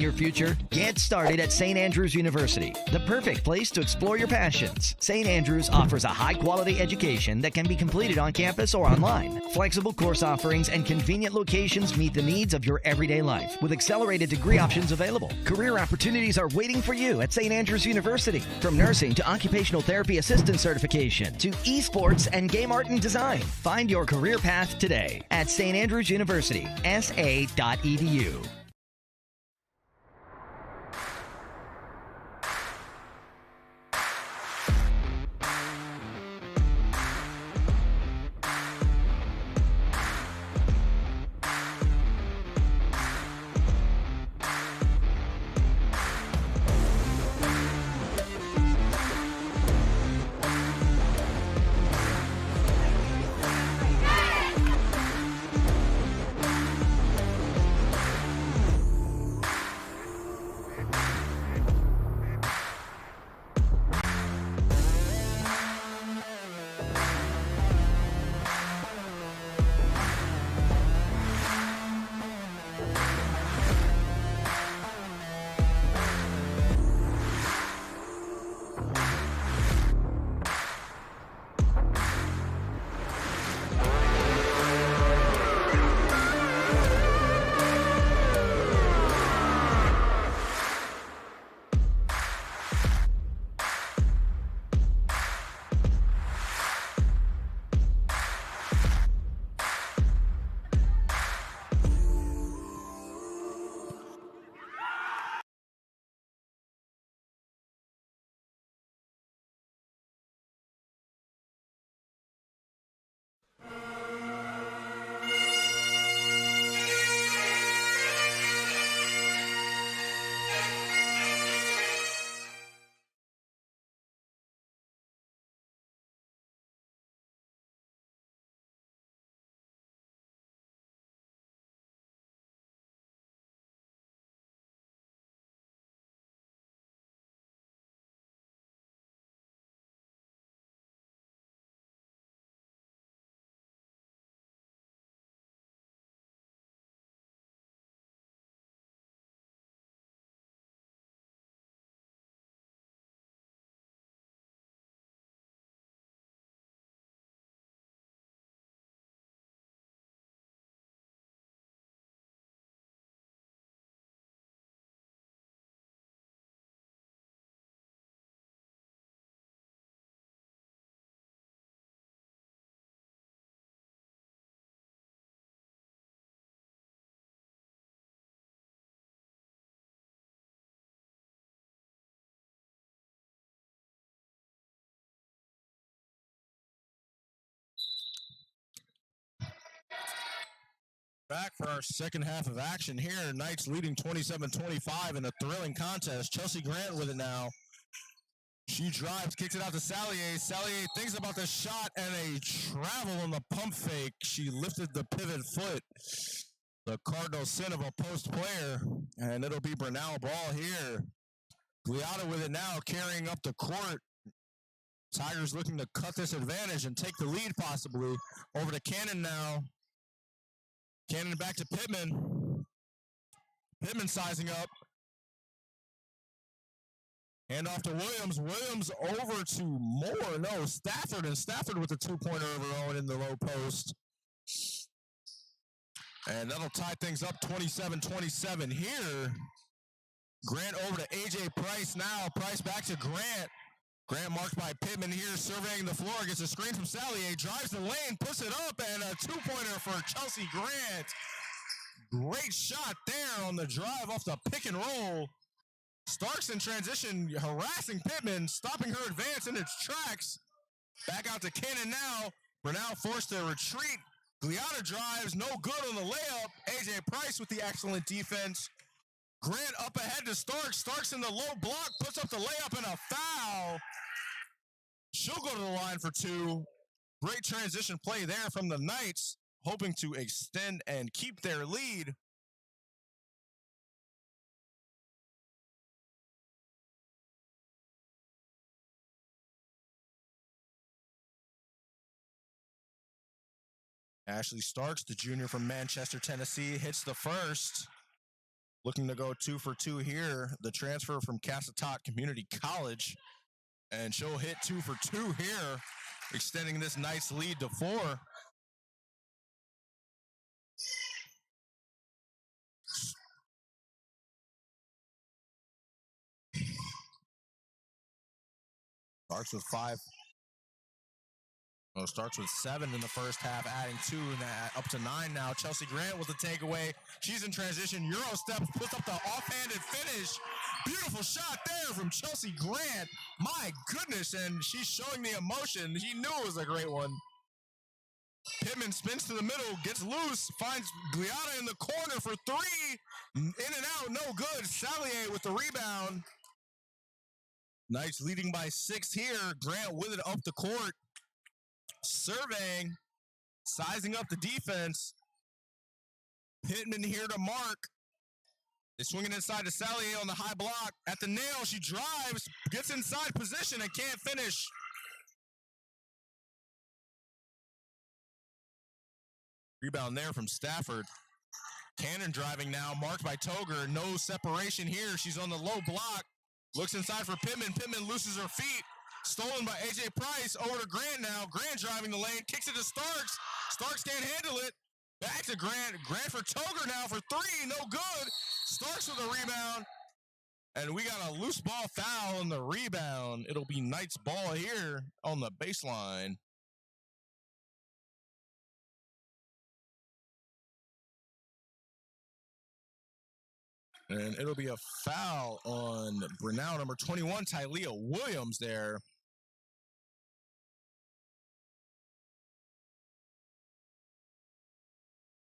your future? Get started at St. Andrews University, the perfect place to explore your passions. St. Andrews offers a high-quality education that can be completed on campus or online. Flexible course offerings and convenient locations meet the needs of your everyday life, with accelerated degree options available. Career opportunities are waiting for you at St. Andrews University. From nursing to occupational therapy assistant certification to esports and game art and design. Find your career path today at St. Andrews University, sa.edu. Back for our second half of action here. Knights leading 27-25 in a thrilling contest. Chelsea Grant with it now. She drives, kicks it out to Sallier. Sallier thinks about the shot and a travel on the pump fake. She lifted the pivot foot. The cardinal sin of a post player. And it'll be Brenau ball here. Gliata with it now, carrying up the court. Tigers looking to cut this advantage and take the lead possibly. Over to Cannon now. Cannon back to Pittman. Pittman sizing up. Hand off to Williams. Williams over to Moore. No, Stafford. And Stafford with the two-pointer of her own in the low post. And that'll tie things up 27-27 here. Grant over to A.J. Price now. Price back to Grant. Grant marked by Pittman here, surveying the floor. Gets a screen from Sallier. Drives the lane, puts it up, and a two-pointer for Chelsea Grant. Great shot there on the drive off the pick and roll. Starks in transition, harassing Pittman, stopping her advance in its tracks. Back out to Cannon now. Brenau forced to retreat. Gliata drives, no good on the layup. A.J. Price with the excellent defense. Grant up ahead to Starks. Starks in the low block, puts up the layup and a foul. She'll go to the line for two. Great transition play there from the Knights, hoping to extend and keep their lead. Ashley Starks, the junior from Manchester, Tennessee, hits the first. looking to go 2 for 2 here. The transfer from Cassatot Community College. And she'll hit 2 for 2 here, extending this nice lead to 4. Starts with 5. Oh, starts with 7 in the first half, adding 2 and up to 9 now. Chelsea Grant with the takeaway. She's in transition. Euro steps, puts up the offhanded finish. Beautiful shot there from Chelsea Grant. My goodness, and she's showing the emotion. He knew it was a great one. Pittman spins to the middle, gets loose, finds Gliata in the corner for 3. In and out, no good. Salier with the rebound. Nice leading by 6 here. Grant with it up the court. Surveying, sizing up the defense. Pittman here to mark. They're swinging inside to Salier on the high block. At the nail, she drives, gets inside position and can't finish. Rebound there from Stafford. Cannon driving now, marked by Toger. No separation here. She's on the low block. Looks inside for Pittman. Pittman loses her feet. Stolen by AJ Price. Over to Grant now. Grant driving the lane. Kicks it to Starks. Starks can't handle it. Back to Grant. Grant for Toger now for 3. No good. Starks with a rebound. And we got a loose ball foul on the rebound. It'll be Knight's ball here on the baseline. And it'll be a foul on Brenau, number 21, Tylea Williams there.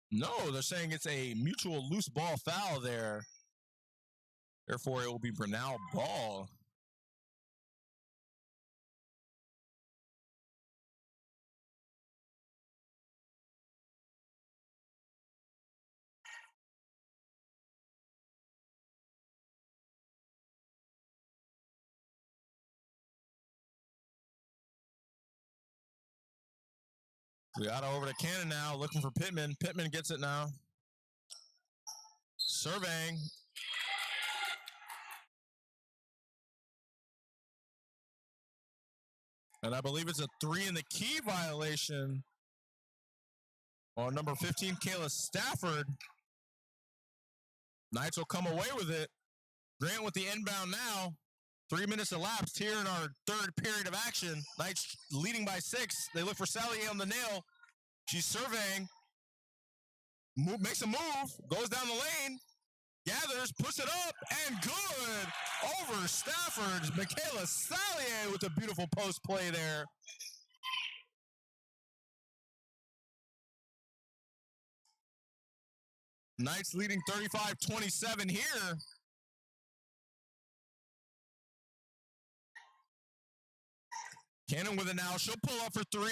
No, they're saying it's a mutual loose ball foul there. Therefore, it will be Brenau ball. Gliata over to Cannon now, looking for Pittman. Pittman gets it now. Surveying. And I believe it's a 3 in the key violation on number 15, Kayla Stafford. Knights will come away with it. Grant with the inbound now. 3 minutes elapsed here in our third period of action. Knights leading by 6. They look for Salier on the nail. She's surveying. Makes a move. Goes down the lane. Gathers. Puts it up. And good. Over Stafford. Michaela Salier with a beautiful post play there. Knights leading 35-27 here. Cannon with it now. She'll pull up for 3.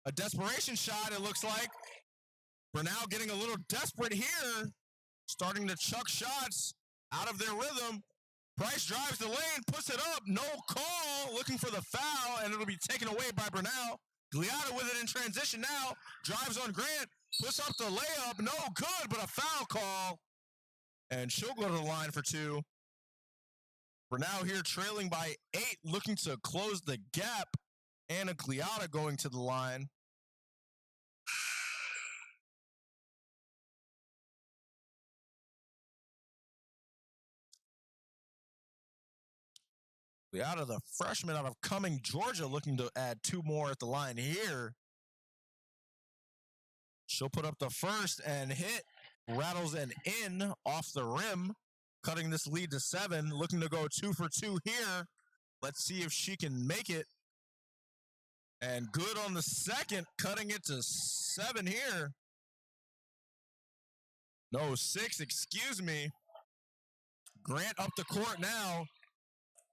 A desperation shot, it looks like. Brenau getting a little desperate here. Starting to chuck shots out of their rhythm. Price drives the lane, puts it up. No call. Looking for the foul, and it'll be taken away by Brenau. Gliata with it in transition now. Drives on Grant. Puts up the layup. No good, but a foul call. And she'll go to the line for 2. Brenau here trailing by 8, looking to close the gap. Anna Gliata going to the line. Gliata, the freshman out of Cumming, Georgia, looking to add 2 more at the line here. She'll put up the first and hit. Rattles an in off the rim, cutting this lead to 7. Looking to go 2 for 2 here. Let's see if she can make it. And good on the second, cutting it to 7 here. No, 6, excuse me. Grant up the court now.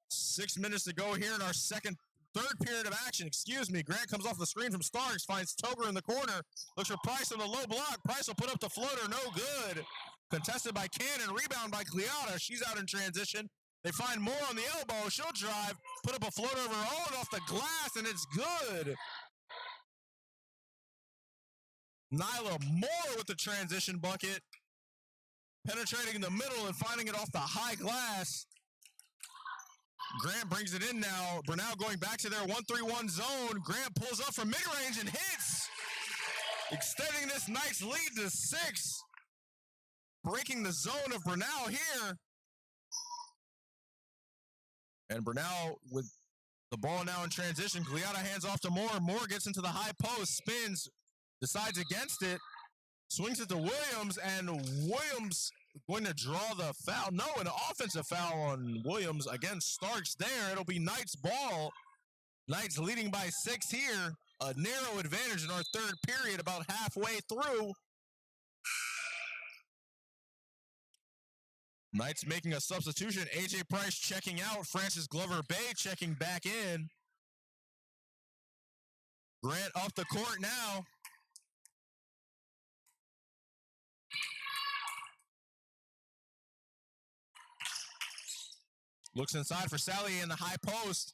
6 minutes to go here in our third period of action. Excuse me. Grant comes off the screen from Starks, finds Toger in the corner. Looks for Price on the low block. Price will put up the floater, no good. Contested by Cannon, rebound by Gliata. She's out in transition. They find Moore on the elbow. She'll drive, put up a floater of her own off the glass, and it's good. Nyla Moore with the transition bucket. penetrating the middle and finding it off the high glass. Grant brings it in now. Brenau going back to their 1-3-1 zone. Grant pulls up from mid-range and hits, extending this Knights lead to 6. Breaking the zone of Brenau here. And Brenau with the ball now in transition. Gliata hands off to Moore. Moore gets into the high post, spins, decides against it, swings it to Williams, and Williams going to draw the foul. No, an offensive foul on Williams against Starks there. It'll be Knights ball. Knights leading by 6 here. A narrow advantage in our third period, about halfway through. Knights making a substitution. AJ Price checking out. Francis Glover Bay checking back in. Grant off the court now. Looks inside for Sally in the high post.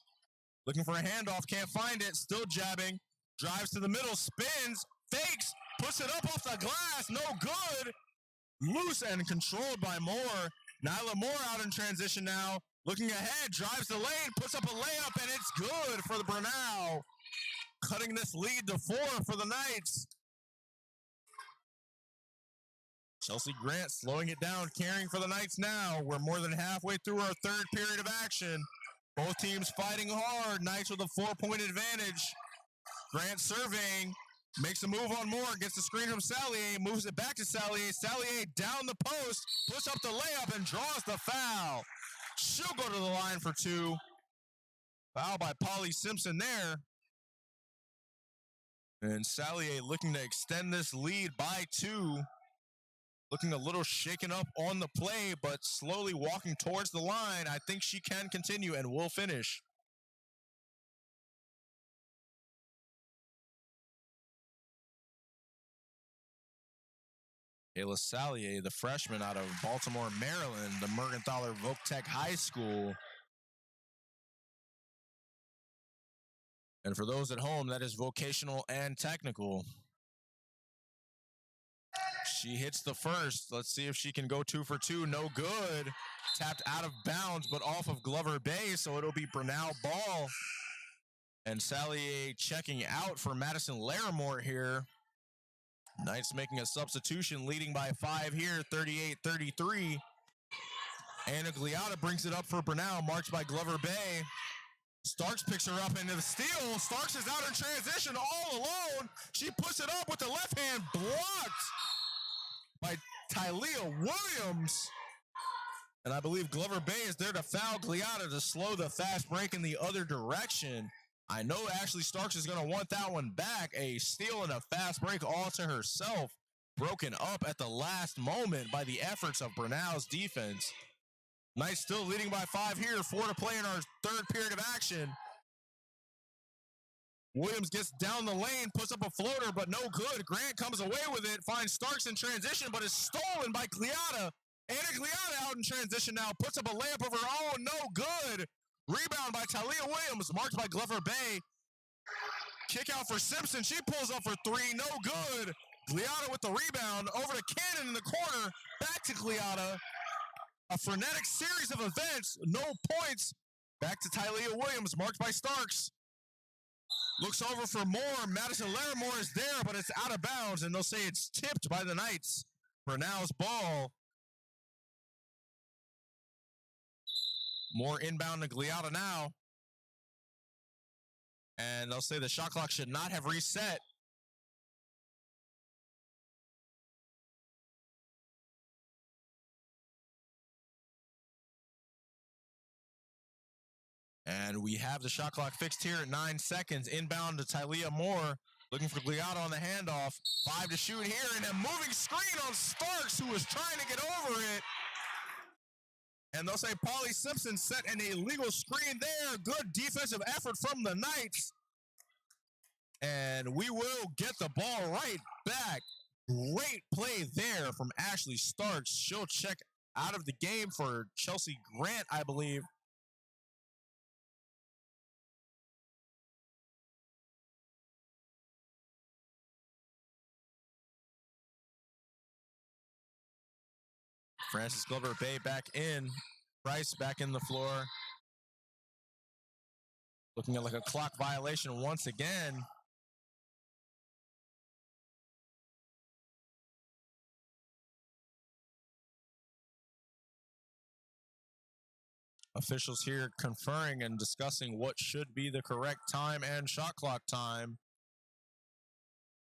Looking for a handoff. Can't find it. Still jabbing. Drives to the middle. Spins. Fakes. Puts it up off the glass. No good. Loose and controlled by Moore. Nyla Moore out in transition now. Looking ahead, drives the lane, puts up a layup, and it's good for the Brenau. Cutting this lead to 4 for the Knights. Chelsea Grant slowing it down, carrying for the Knights now. We're more than halfway through our third period of action. Both teams fighting hard. Knights with a 4-point advantage. Grant surveying. Makes a move on Moore, gets the screen from Salier, moves it back to Salier. Salier down the post, puts up the layup and draws the foul. She'll go to the line for 2. Foul by Polly Simpson there. And Salier looking to extend this lead by 2. Looking a little shaken up on the play, but slowly walking towards the line. I think she can continue and will finish. Ayla Salier, the freshman out of Baltimore, Maryland, the Mergenthaler Voc Tech High School. And for those at home, that is vocational and technical. She hits the first. Let's see if she can go 2 for 2. No good. Tapped out of bounds, but off of Glover Bay, so it'll be Brenau ball. And Salier checking out for Madison Larimore here. Knights making a substitution, leading by 5 here, 38-33. Anna Gliata brings it up for Brenau, marked by Glover Bay. Starks picks her up into the steal. Starks is out in transition all alone. She puts it up with the left hand, blocked by Tylea Williams. And I believe Glover Bay is there to foul Gliata to slow the fast break in the other direction. I know Ashley Starks is going to want that one back. A steal and a fast break all to herself. Broken up at the last moment by the efforts of Brenau's defense. Knights still leading by 5 here. 4 to play in our third period of action. Williams gets down the lane, puts up a floater, but no good. Grant comes away with it, finds Starks in transition, but is stolen by Gliata. Anna Gliata out in transition now, puts up a layup of her own, no good. Rebound by Tylea Williams, marked by Glover Bay. Kick out for Simpson. She pulls up for 3, no good. Gliata with the rebound, over to Cannon in the corner, back to Gliata. A frenetic series of events, no points. Back to Tylea Williams, marked by Starks. Looks over for Moore. Madison Larimore is there, but it's out of bounds, and they'll say it's tipped by the Knights. Brenau's ball. More inbound to Gliata now. And they'll say the shot clock should not have reset. And we have the shot clock fixed here at 9 seconds. Inbound to Tylea Moore. Looking for Gliata on the handoff. 5 to shoot here, and a moving screen on Starks, who was trying to get over it. And they'll say Polly Simpson set an illegal screen there. Good defensive effort from the Knights. And we will get the ball right back. Great play there from Ashley Starks. She'll check out of the game for Chelsea Grant, I believe. Francis Glover Bay back in. Price back in the floor. Looking at like a clock violation once again. Officials here conferring and discussing what should be the correct time and shot clock time.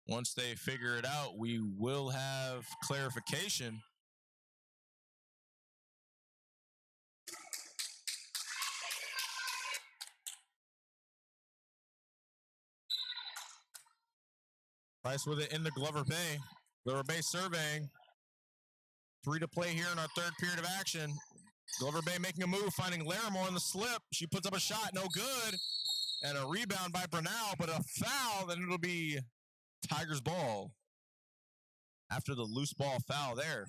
Once they figure it out, we will have clarification. Price with it in the Glover Bay. Glover Bay surveying. 3 to play here in our third period of action. Glover Bay making a move, finding Larimore on the slip. She puts up a shot, no good. And a rebound by Brenau, but a foul, then it'll be Tigers ball. After the loose ball foul there.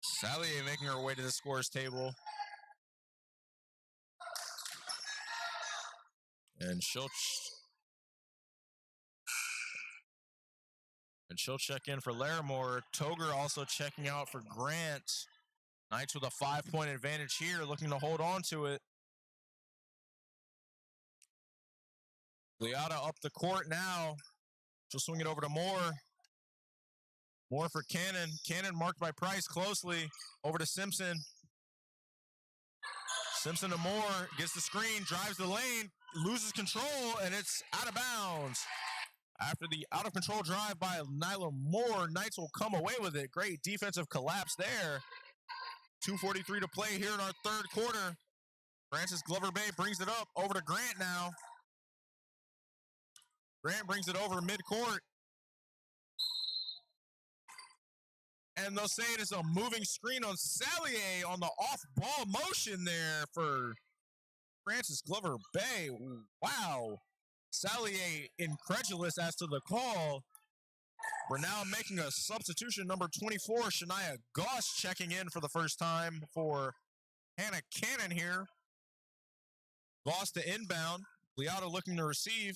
Sallier making her way to the scores table. And she'll check in for Larimore. Toger also checking out for Grant. Knights with a 5-point advantage here, looking to hold on to it. Leota up the court now. She'll swing it over to Moore. Moore for Cannon. Cannon marked by Price closely. Over to Simpson. Simpson to Moore. Gets the screen, drives the lane, loses control, and it's out of bounds. After the out-of-control drive by Nyla Moore, Knights will come away with it. Great defensive collapse there. 2:43 to play here in our third quarter. Francis Glover Bay brings it up over to Grant now. Grant brings it over midcourt. And they'll say it is a moving screen on Sallier on the off-ball motion there for Francis Glover Bay. Wow. Sallier incredulous as to the call. We're now making a substitution. Number 24, Shania Goss checking in for the first time for Hannah Cannon here. Goss to inbound. Leota looking to receive.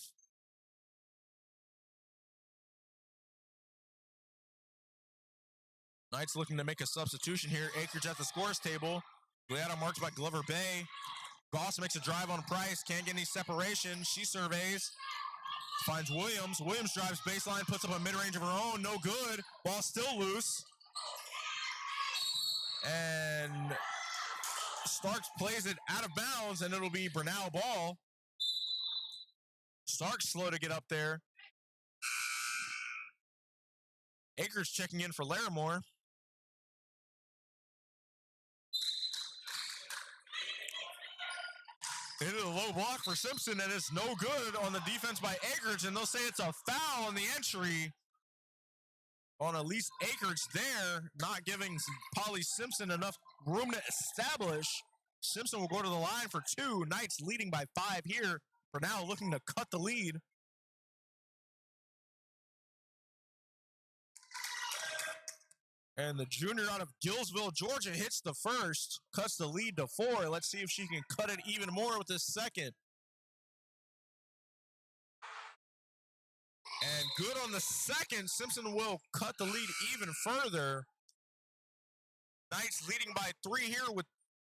Knights looking to make a substitution here. Akers at the scores table. Leota marked by Glover Bay. Goss makes a drive on Price. Can't get any separation. She surveys. Finds Williams. Williams drives baseline, puts up a mid-range of her own. No good. Ball still loose. And Starks plays it out of bounds, and it'll be Brenau ball. Starks slow to get up there. Akers checking in for Larimore. Into the low block for Simpson, and it's no good on the defense by Akers, and they'll say it's a foul on the entry on Elise Akers there, not giving Polly Simpson enough room to establish. Simpson will go to the line for 2. Knights leading by 5 here. For now, looking to cut the lead. And the junior out of Gillsville, Georgia, hits the first, cuts the lead to 4. Let's see if she can cut it even more with this second. And good on the second. Simpson will cut the lead even further. Knights leading by 3 here with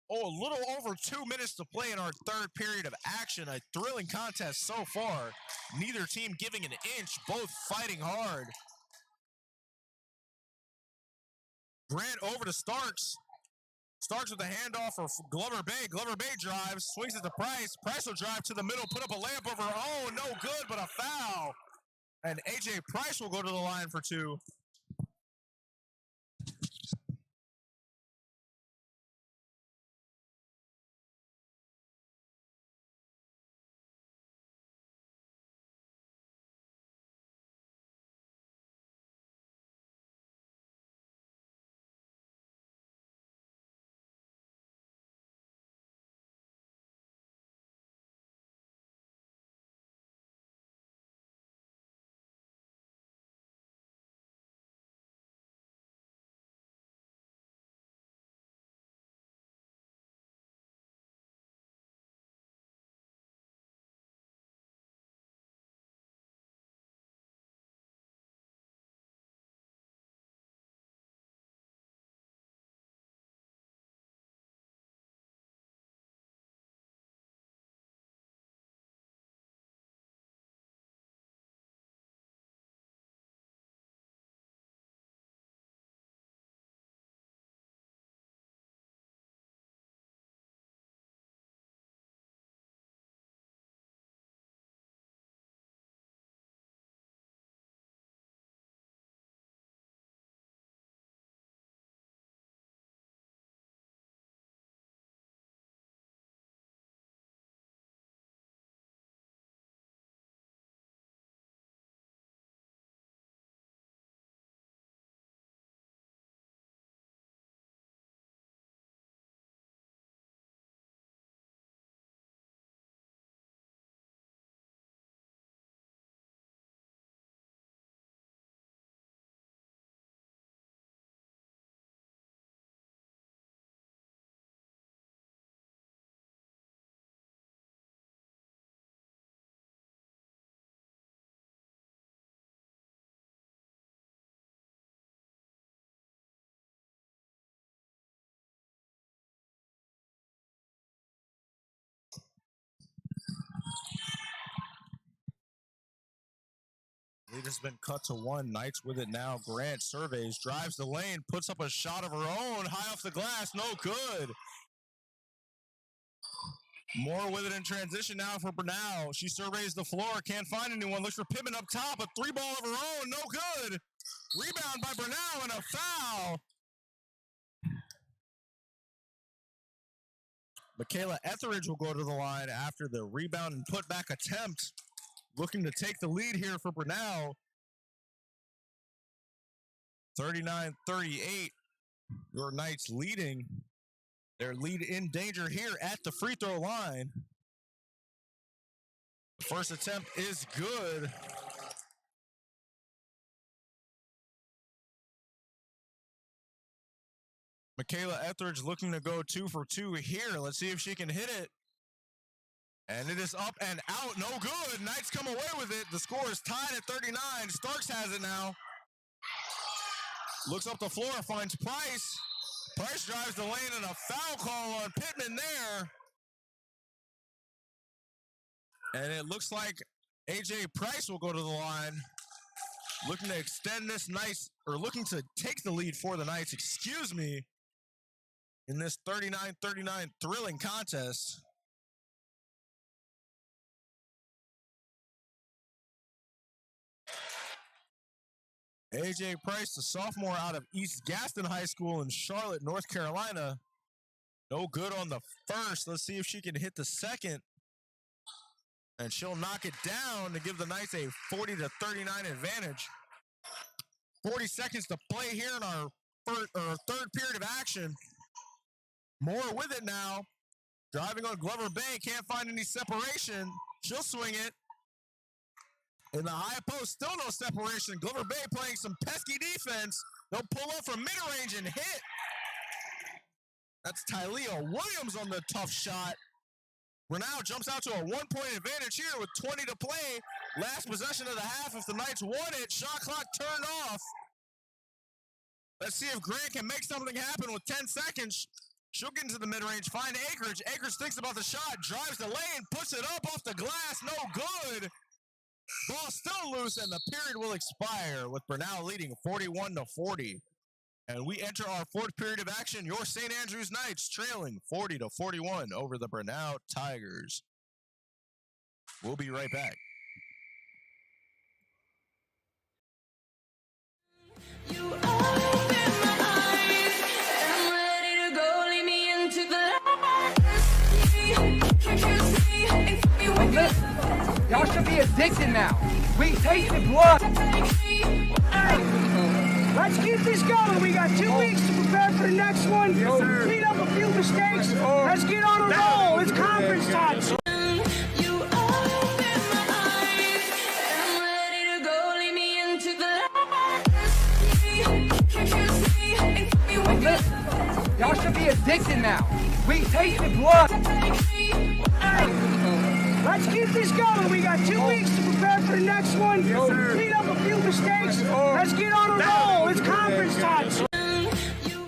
a little over 2 minutes to play in our third period of action. A thrilling contest so far. Neither team giving an inch, both fighting hard. Grant over to Starks. Starks with a handoff for Glover Bay. Glover Bay drives, swings it to Price. Price will drive to the middle, put up a layup of her own. No good, but a foul. And AJ Price will go to the line for 2. It has been cut to one. Knights with it now. Grant surveys, drives the lane, puts up a shot of her own, high off the glass, no good. More with it in transition now for Brenau. She surveys the floor, can't find anyone. Looks for Pittman up top, a three ball of her own, no good. Rebound by Brenau and a foul. Michaela Etheridge will go to the line after the rebound and putback attempt. Looking to take the lead here for Brenau. 39-38. Your Knights leading. Their lead in danger here at the free throw line. The first attempt is good. Michaela Etheridge looking to go 2 for 2 here. Let's see if she can hit it. And it is up and out. No good. Knights come away with it. The score is tied at 39. Starks has it now. Looks up the floor, finds Price. Price drives the lane and a foul call on Pittman there. And it looks like AJ Price will go to the line. Looking to extend this looking to take the lead for the Knights, excuse me, in this 39-39 thrilling contest. AJ Price, the sophomore out of East Gaston High School in Charlotte, North Carolina. No good on the first. Let's see if she can hit the second. And she'll knock it down to give the Knights a 40-39 advantage. 40 seconds to play here in our third period of action. Moore with it now. Driving on Glover Bay, can't find any separation. She'll swing it. In the high post, still no separation. Glover Bay playing some pesky defense. They'll pull up from mid-range and hit. That's Tylea Williams on the tough shot. Brenau jumps out to a one-point advantage here with 20 to play. Last possession of the half. If the Knights won it, shot clock turned off. Let's see if Grant can make something happen with 10 seconds. She'll get into the mid-range, find Akridge. Akridge thinks about the shot, drives the lane, puts it up off the glass, no good. Ball still loose, and the period will expire with Brenau leading 41-40. And we enter our fourth period of action. Your St. Andrews Knights trailing 40-41 over the Brenau Tigers. We'll be right back. You open my eyes, and I'm ready to go. Lead me into the light. Can't you see? And tell me what Listen, y'all should be addicted now. We tasted blood. Let's keep this going. We got 2 weeks to prepare for the next one. Clean up a few mistakes. Let's get on a roll. It's conference time. you open my eyes, and I'm ready to go. Lead me into the light. Can't you see? And tell me what Listen, y'all should be addicted now. We tasted blood. Let's keep this going. We got 2 weeks to prepare for the next one. Clean up a few mistakes. Let's get on a roll. It's conference time. you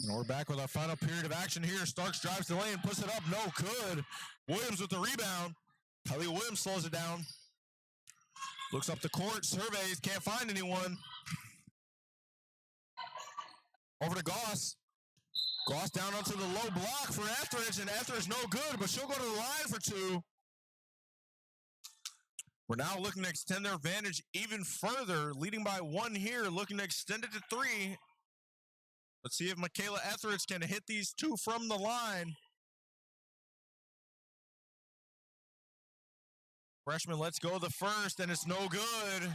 And we're back with our final period of action here. Starks drives the lane, puts it up, no good. Williams with the rebound. Tylea Williams slows it down. Looks up the court, surveys, can't find anyone. Over to Goss. Goss down onto the low block for Etheridge, and Etheridge no good, but she'll go to the line for two. We're now looking to extend their advantage even further, leading by one here, looking to extend it to three. Let's see if Michaela Etheridge can hit these two from the line. Freshman lets go the first, and it's no good.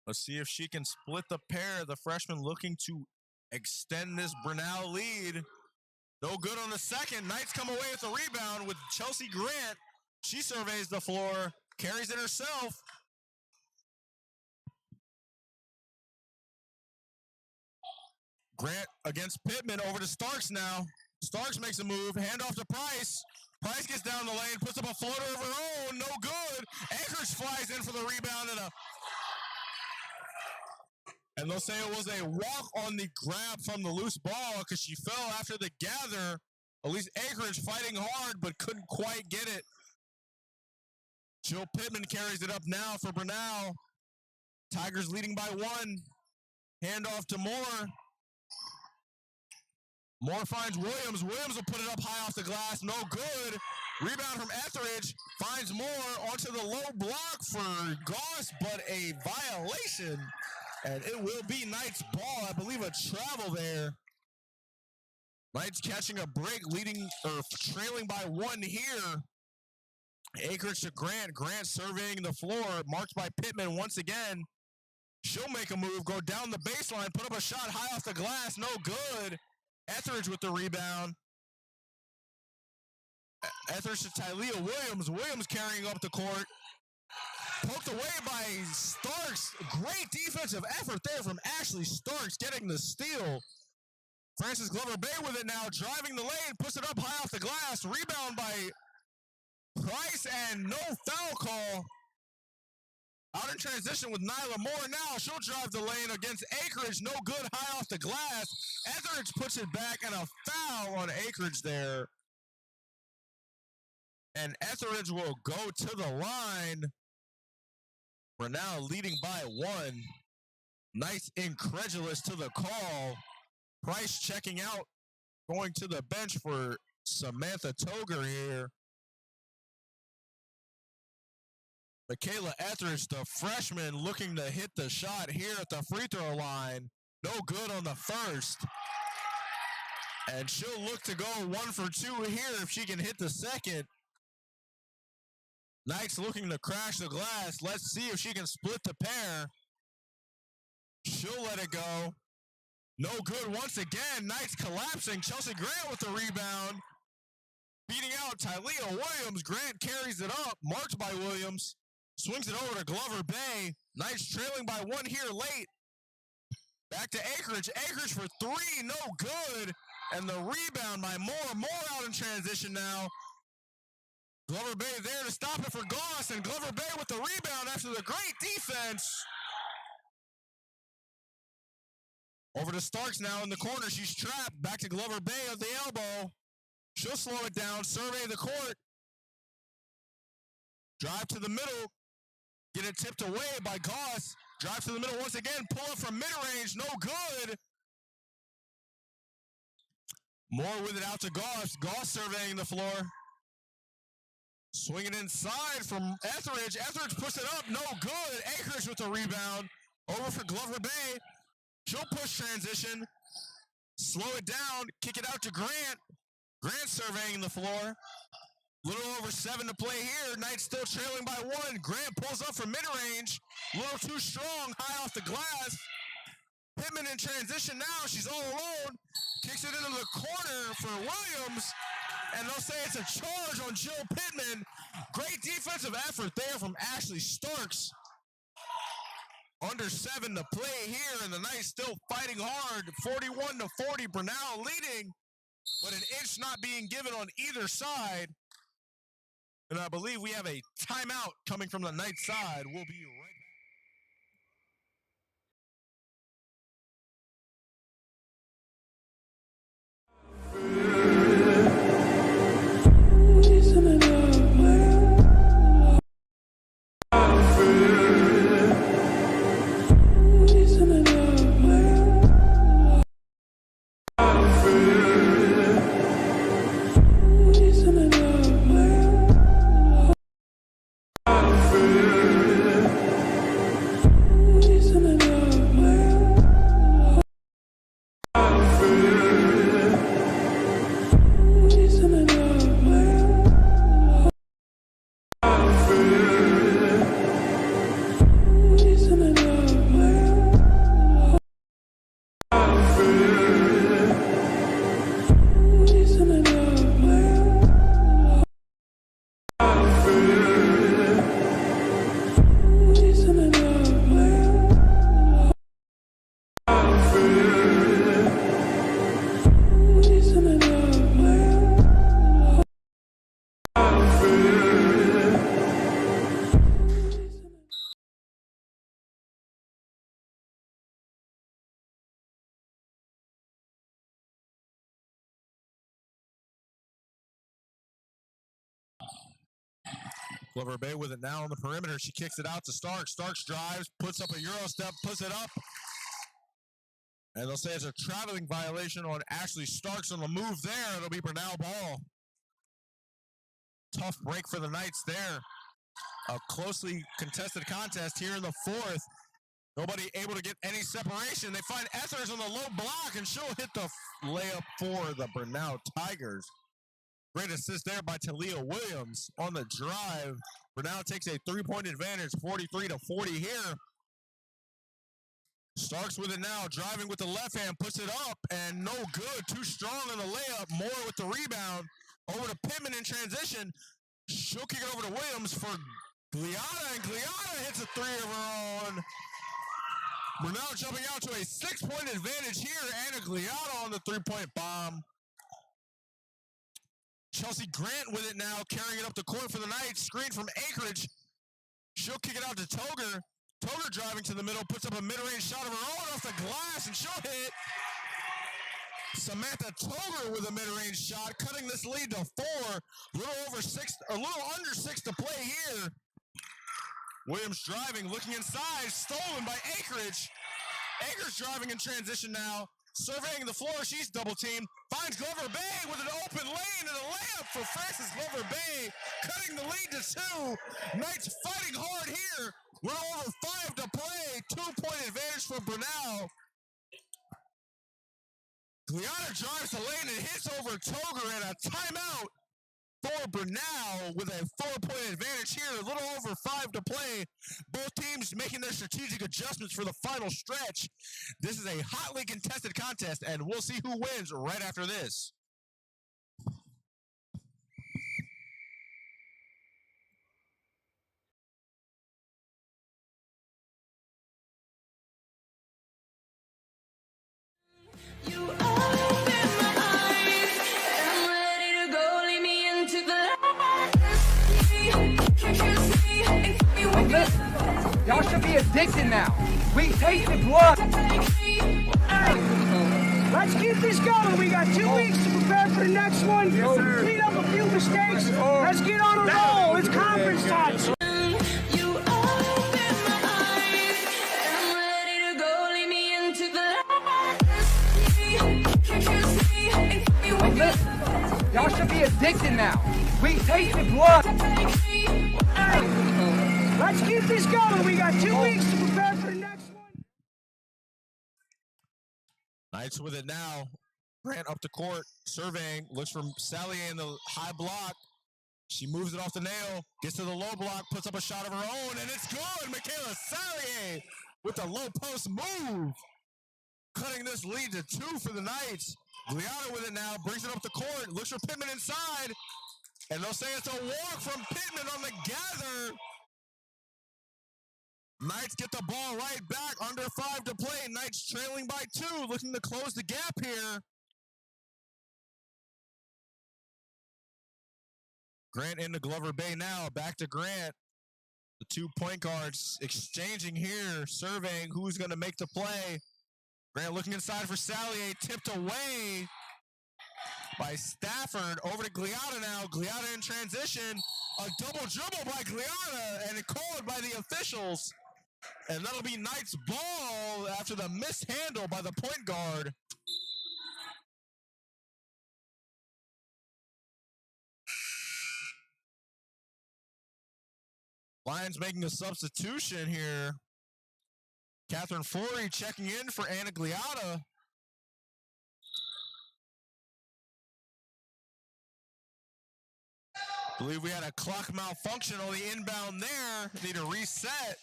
Let's see if she can split the pair. The freshman looking to extend this Brenau lead. No good on the second. Knights come away with the rebound with Chelsea Grant. She surveys the floor, carries it herself. Grant against Pittman, over to Starks now. Starks makes a move, handoff to Price. Price gets down the lane, puts up a floater of her own, no good. Anchorage flies in for the rebound and they'll say it was a walk on the grab from the loose ball because she fell after the gather. At least Anchorage fighting hard but couldn't quite get it. Jill Pittman carries it up now for Brenau. Tigers leading by one. Handoff to Moore. Moore finds Williams. Williams will put it up high off the glass. No good. Rebound from Etheridge. Finds Moore onto the low block for Goss, but a violation. And it will be Knights ball. I believe a travel there. Knights catching a break, trailing by one here. Anchorage to Grant. Grant surveying the floor. Marked by Pittman once again. She'll make a move, go down the baseline, put up a shot high off the glass. No good. Etheridge with the rebound. Etheridge to Tylea Williams. Williams carrying up the court. Poked away by Starks. Great defensive effort there from Ashley Starks getting the steal. Francis Glover Bay with it now, driving the lane, puts it up high off the glass. Rebound by Price and no foul call. Out in transition with Nyla Moore now. She'll drive the lane against Anchorage. No good high off the glass. Etheridge puts it back and a foul on Anchorage there. And Etheridge will go to the line. We're now leading by one. Nice incredulous to the call. Price checking out, going to the bench for Samantha Toger here. Michaela Etheridge, the freshman, looking to hit the shot here at the free throw line. No good on the first. And she'll look to go 1 for 2 here if she can hit the second. Knights looking to crash the glass. Let's see if she can split the pair. She'll let it go. No good once again. Knights collapsing. Chelsea Grant with the rebound. Beating out Tylea Williams. Grant carries it up. Marked by Williams. Swings it over to Glover Bay. Knights trailing by one here late. Back to Anchorage. Anchorage for 3. No good. And the rebound by Moore. Moore out in transition now. Glover Bay there to stop it for Goss. And Glover Bay with the rebound after the great defense. Over to Starks now in the corner. She's trapped. Back to Glover Bay at the elbow. She'll slow it down. Survey the court. Drive to the middle. Get it tipped away by Goss. Drive to the middle once again. Pull up from mid-range. No good. Moore with it out to Goss. Goss surveying the floor. Swinging inside from Etheridge. Etheridge puts it up. No good. Anchorage with the rebound. Over for Glover Bay. She'll push transition. Slow it down. Kick it out to Grant. Grant surveying the floor. Little over 7 to play here. Knights still trailing by 1. Grant pulls up from mid-range. A little too strong. High off the glass. Pittman in transition now. She's all alone. Kicks it into the corner for Williams. And they'll say it's a charge on Jill Pittman. Great defensive effort there from Ashley Starks. Under 7 to play here, and the Knights still fighting hard. 41 to 40, Brenau leading, but an inch not being given on either side. And I believe we have a timeout coming from the Knights side. We'll be right back. Listen Glover Bay with it now on the perimeter. She kicks it out to Starks. Starks drives, puts up a Euro step, puts it up. And they'll say it's a traveling violation on Ashley Starks on the move there. It'll be Brenau ball. Tough break for the Knights there. A closely contested contest here in the fourth. Nobody able to get any separation. They find Ethers on the low block, and she'll hit the layup for the Brenau Tigers. Great assist there by Talia Williams on the drive. Brenau takes a 3-point advantage, 43-40 here. Starks with it now, driving with the left hand, puts it up, and no good. Too strong on the layup. Moore with the rebound. Over to Pittman in transition. She'll kick it over to Williams for Gliada, and Gliada hits a three of her own. We're now jumping out to a 6-point advantage here. Anna Gliada on the 3-point bomb. Chelsea Grant with it now, carrying it up the court for the Knights. Screen from Anchorage. She'll kick it out to Toger. Toger driving to the middle, puts up a mid-range shot of her own off the glass, and she'll hit. Samantha Toger with a mid-range shot, cutting this lead to 4. A little under 6 to play here. Williams driving, looking inside, stolen by Anchorage. Anchorage driving in transition now, surveying the floor. She's double teamed, finds Glover Bay with an open lane and a layup for Francis Glover Bay, cutting the lead to 2. Knights fighting hard here. We're over 5 to play. 2-point advantage for Brenau. Gliada drives the lane and hits over Toger, and a timeout for Brenau with a 4-point advantage here. A little over 5 to play. Both teams making their strategic adjustments for the final stretch. This is a hotly contested contest, and we'll see who wins right after this. You open my eyes, and I'm ready to go. Lead me into the light. Can't you see? And keep me with Listen, y'all should be addicted now. We tasted blood. Let's keep this going. We got 2 weeks to prepare for the next one. Clean up a few mistakes. Let's get on a roll. It's conference time. you open my eyes, and I'm ready to go. Lead me into the light. Can't you see? And keep me with Listen, y'all should be addicted now. We tasted blood. Let's keep this going. We got 2 weeks to prepare for the next one. Knights with it now. Grant up the court, surveying, looks for Salier in the high block. She moves it off the nail, gets to the low block, puts up a shot of her own, and it's good. Michaela Salier with the low post move. Cutting this lead to 2 for the Knights. Gliada with it now, brings it up the court, looks for Pittman inside, and they'll say it's a walk from Pittman on the gather. Knights get the ball right back, under 5 to play. Knights trailing by 2, looking to close the gap here. Grant into Glover Bay now, back to Grant. The 2 point guards exchanging here, surveying who's going to make the play. Grant looking inside for Salier, tipped away by Stafford. Over to Gliada now. Gliada in transition. A double dribble by Gliada, and called by the officials. And that'll be Knights ball after the mishandle by the point guard. Lions making a substitution here. Catherine Forey checking in for Anna Gliada. Believe we had a clock malfunction on the inbound there. Need to reset.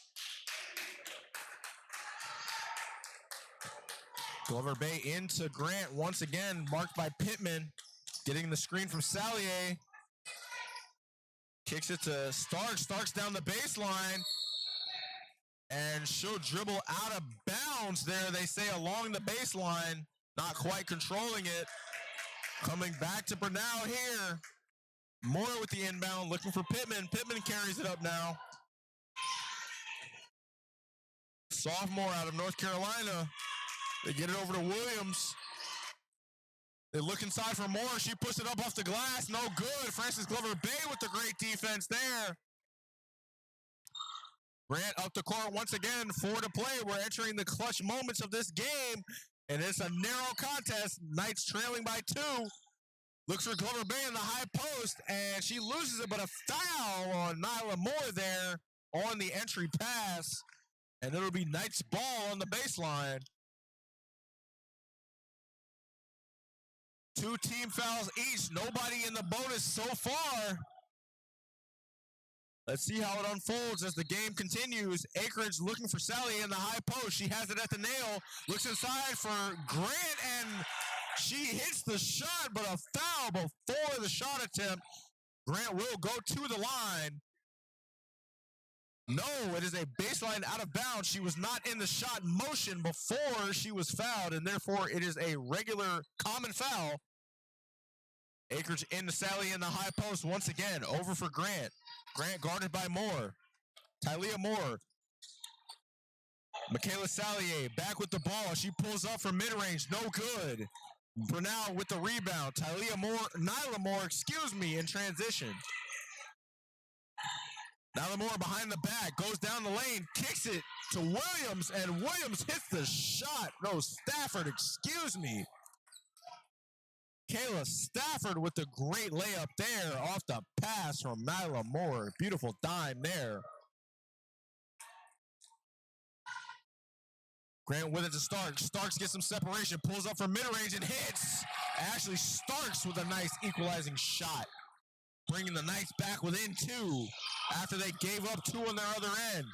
Glover Bay into Grant once again, marked by Pittman. Getting the screen from Salier. Kicks it to Starks. Starks down the baseline. And she'll dribble out of bounds there, they say, along the baseline. Not quite controlling it. Coming back to Brenau here. Moore with the inbound, looking for Pittman. Pittman carries it up now. Sophomore out of North Carolina. They get it over to Williams. They look inside for Moore. She puts it up off the glass. No good. Francis Glover Bay with the great defense there. Grant up the court once again, 4 to play. We're entering the clutch moments of this game, and it's a narrow contest. Knights trailing by 2. Looks for Glover Bay in the high post, and she loses it, but a foul on Nyla Moore there on the entry pass, and it'll be Knights ball on the baseline. 2 team fouls each. Nobody in the bonus so far. Let's see how it unfolds as the game continues. Akridge looking for Sally in the high post. She has it at the nail. Looks inside for Grant, and she hits the shot, but a foul before the shot attempt. Grant will go to the line. No, it is a baseline out of bounds. She was not in the shot motion before she was fouled, and therefore it is a regular common foul. Akridge into Sally in the high post once again. Over for Grant. Grant guarded by Moore. Tylea Moore. Michaela Salier back with the ball. She pulls up from mid-range. No good. Brenau with the rebound. Nyla Moore, in transition. Nyla Moore behind the back. Goes down the lane. Kicks it to Williams. And Williams hits the shot. No, Stafford, Kayla Stafford with the great layup there off the pass from Nyla Moore. Beautiful dime there. Grant with it to Starks. Starks gets some separation, pulls up from mid-range and hits. Ashley Starks with a nice equalizing shot, bringing the Knights back within 2 after they gave up 2 on their other end.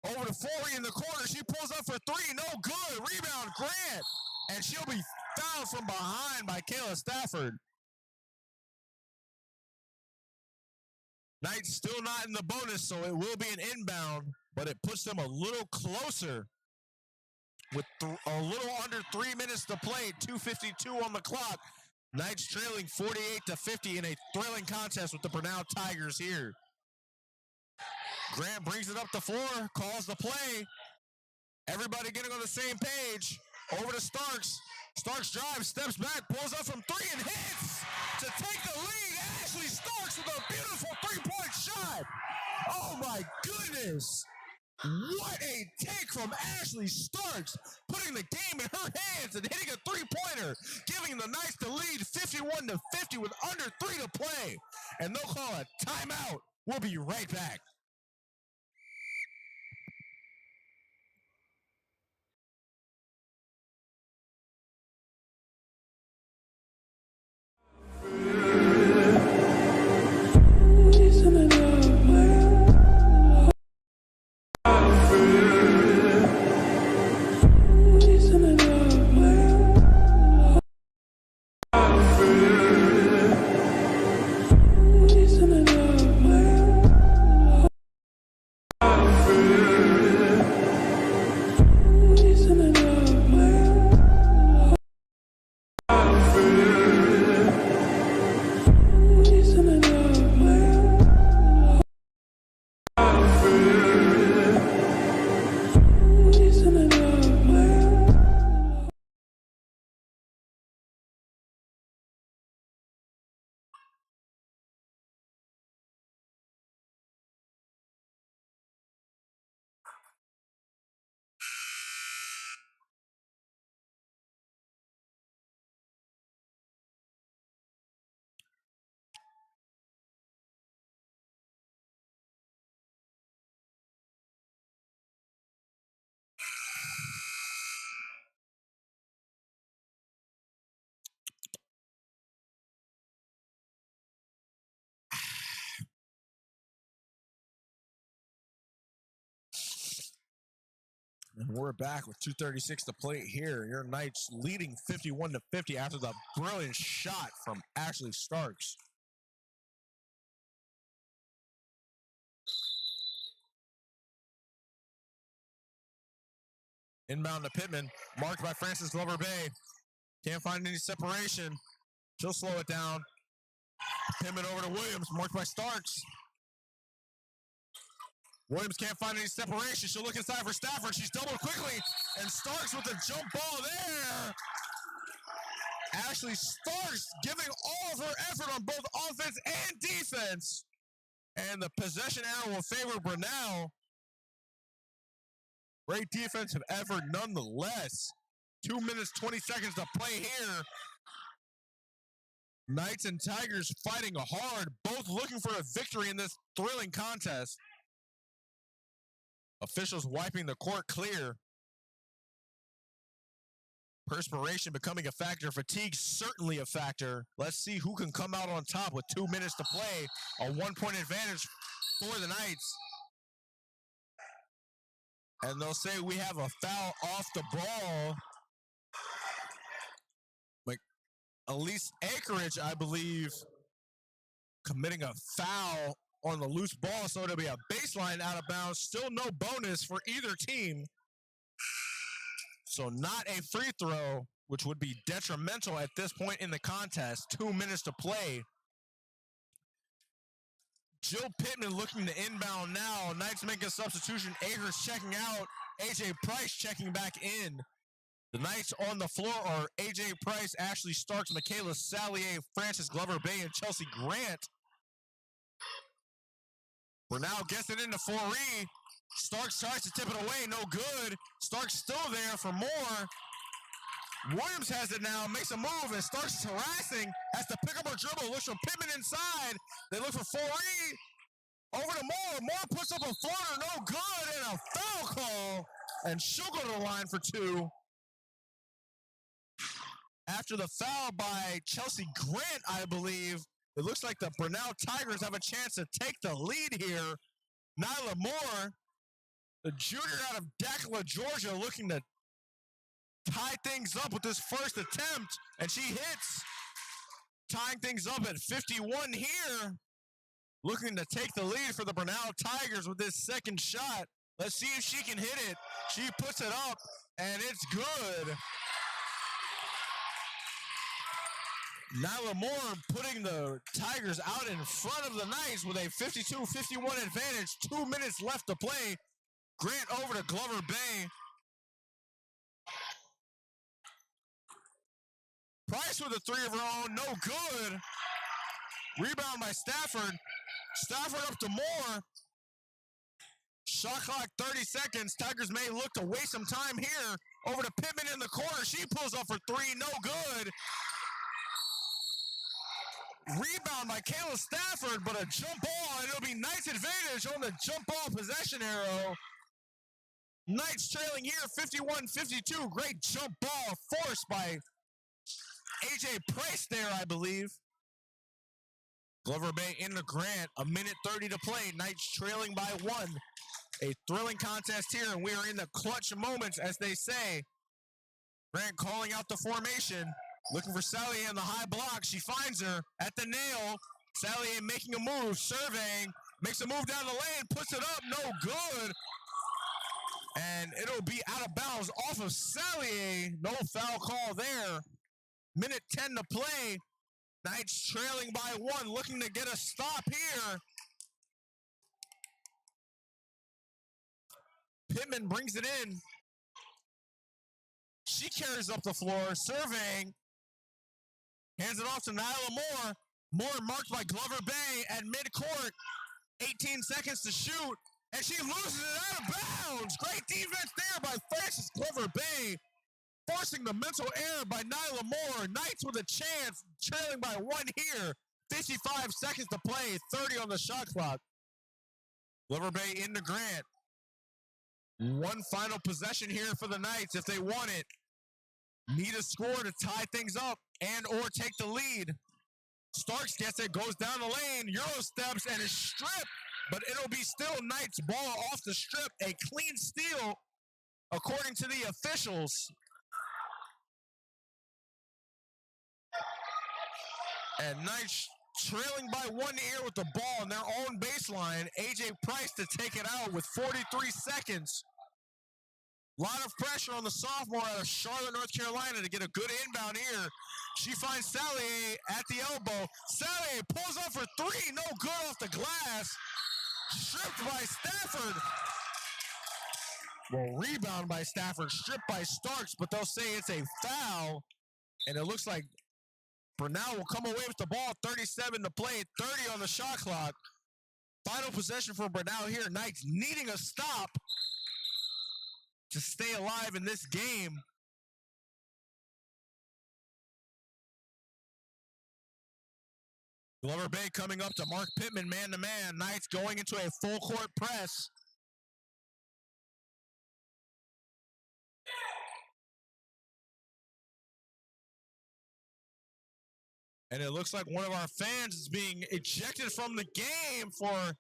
Over to Forey in the corner. She pulls up for 3. No good. Rebound, Grant. And she'll be fouled from behind by Kayla Stafford. Knights still not in the bonus, so it will be an inbound, but it puts them a little closer with a little under 3 minutes to play, 2:52 on the clock. Knights trailing 48-50 in a thrilling contest with the Brenau Tigers here. Grant brings it up the floor, calls the play. Everybody getting on the same page. Over to Starks. Starks drives, steps back, pulls up from 3 and hits to take the lead. Ashley Starks with a beautiful 3-point shot. Oh my goodness. What a take from Ashley Starks, putting the game in her hands and hitting a 3-pointer, giving the Knights the lead 51-50 with under 3 to play. And they'll call a timeout. We'll be right back. And we're back with 2:36 to play here. Your Knights leading 51-50 after the brilliant shot from Ashley Starks. Inbound to Pittman, marked by Francis Glover Bay. Can't find any separation. She'll slow it down. Pittman over to Williams, marked by Starks. Williams can't find any separation. She'll look inside for Stafford. She's doubled quickly, and Starks with the jump ball there. Ashley Starks giving all of her effort on both offense and defense. And the possession arrow will favor Brenau. Great defensive effort nonetheless. 2 minutes, 20 seconds to play here. Knights and Tigers fighting hard, both looking for a victory in this thrilling contest. Officials wiping the court clear. Perspiration becoming a factor. Fatigue certainly a factor. Let's see who can come out on top with 2 minutes to play. A 1-point advantage for the Knights. And they'll say we have a foul off the ball. Like Elise Anchorage, I believe, committing a foul on the loose ball. So it'll be a baseline out of bounds. Still no bonus for either team. So not a free throw, which would be detrimental at this point in the contest. 2 minutes to play. Jill Pittman looking to inbound now. Knights making a substitution. Akers checking out. AJ Price checking back in. The Knights on the floor are AJ Price, Ashley Starks, Michaela Salier, Frances Glover Bay, and Chelsea Grant. Brenau gets it into Foree. Starks tries to tip it away. No good. Starks still there for more. Williams has it now, makes a move, and Starks is harassing, has to pick up her dribble, looks for Pittman inside. They look for Foree. Over to Moore. Moore puts up a floater, no good, and a foul call. And she'll go to the line for 2. After the foul by Chelsea Grant, I believe, it looks like the Brenau Tigers have a chance to take the lead here. Nyla Moore, the junior out of Dakla, Georgia, looking to tie things up with this first attempt, and she hits, tying things up at 51 here. Looking to take the lead for the Brenau Tigers with this second shot. Let's see if she can hit it. She puts it up, and it's good. Nyla Moore putting the Tigers out in front of the Knights with a 52-51 advantage. 2 minutes left to play. Grant over to Glover Bay. Price with a 3 of her own, no good. Rebound by Stafford. Stafford up to Moore. Shot clock 30 seconds. Tigers may look to waste some time here. Over to Pittman in the corner. She pulls up for 3, no good. Rebound by Kayla Stafford, but a jump ball, and it'll be Knights' advantage on the jump ball possession arrow. Knights trailing here, 51-52. Great jump ball forced by AJ Price there, I believe. Glover Bay into Grant, a minute 30 to play. Knights trailing by 1. A thrilling contest here, and we are in the clutch moments, as they say. Grant calling out the formation. Looking for Sally in the high block. She finds her at the nail. Sally making a move, surveying, makes a move down the lane, puts it up, no good. And it'll be out of bounds off of Sally. No foul call there. Minute 10 to play. Knights trailing by 1, looking to get a stop here. Pittman brings it in. She carries up the floor, surveying. Hands it off to Nyla Moore. Moore marked by Glover Bay at midcourt. 18 seconds to shoot, and she loses it out of bounds. Great defense there by Frances Glover Bay, forcing the mental error by Nyla Moore. Knights with a chance, trailing by 1 here. 55 seconds to play, 30 on the shot clock. Glover Bay into Grant. One final possession here for the Knights if they want it. Need a score to tie things up and or take the lead. Starks gets it, goes down the lane, Euro steps, and is stripped. But it'll be still Knights ball off the strip. A clean steal, according to the officials. And Knights trailing by 1 here with the ball on their own baseline. AJ Price to take it out with 43 seconds. A lot of pressure on the sophomore out of Charlotte, North Carolina to get a good inbound here. She finds Sally at the elbow. Sally pulls up for 3, no good off the glass. Stripped by Stafford. Well, rebound by Stafford, stripped by Starks, but they'll say it's a foul. And it looks like Brenau will come away with the ball. 37 to play, 30 on the shot clock. Final possession for Brenau here. Knights needing a stop. to stay alive in this game. Glover Bay coming up to Mark Pittman man-to-man. Knights going into a full-court press. And it looks like one of our fans is being ejected from the game for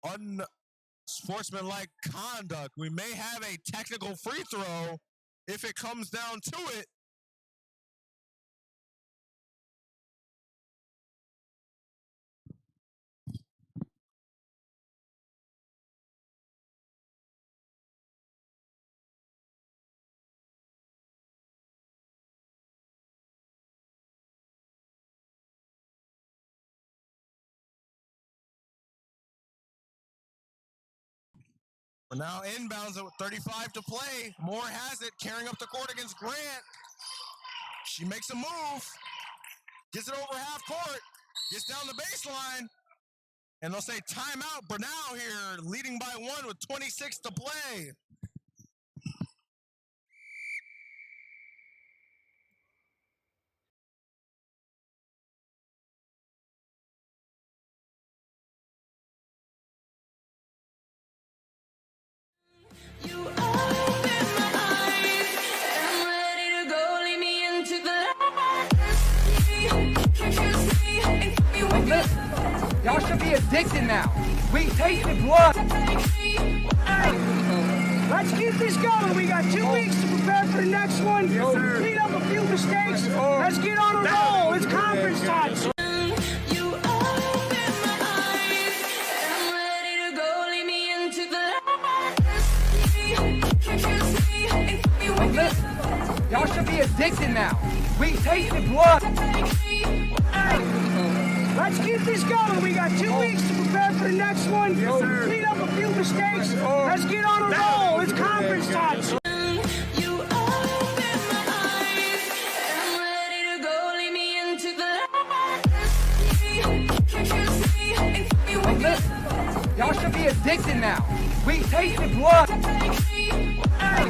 unsportsmanlike conduct. We may have a technical free throw if it comes down to it. We're now inbounds with 35 to play. Moore has it, carrying up the court against Grant. She makes a move, gets it over half court, gets down the baseline, and they'll say timeout. Brenau here, leading by 1 with 26 to play. You open my eyes, I'm ready to go. Lead me into the light. Can't you see? And keep me with Listen, y'all should be addicted now. We tasted blood. Hey, let's keep this going. We got 2 weeks to prepare for the next one. Clean up a few mistakes. Let's get on a roll. It's conference time. You open my eyes, I'm ready to go. Lead me into the light. Can't you see? And keep me with Listen, y'all should be addicted now. We tasted blood. Hey, let's keep this going. We got 2 weeks to prepare for the next one. Clean up a few mistakes. Let's get on a roll. It's conference time. You open my eyes, I'm ready to go. Lead me into the light. Can't you see? And keep me with Listen, y'all should be addicted now. We tasted blood. Hey,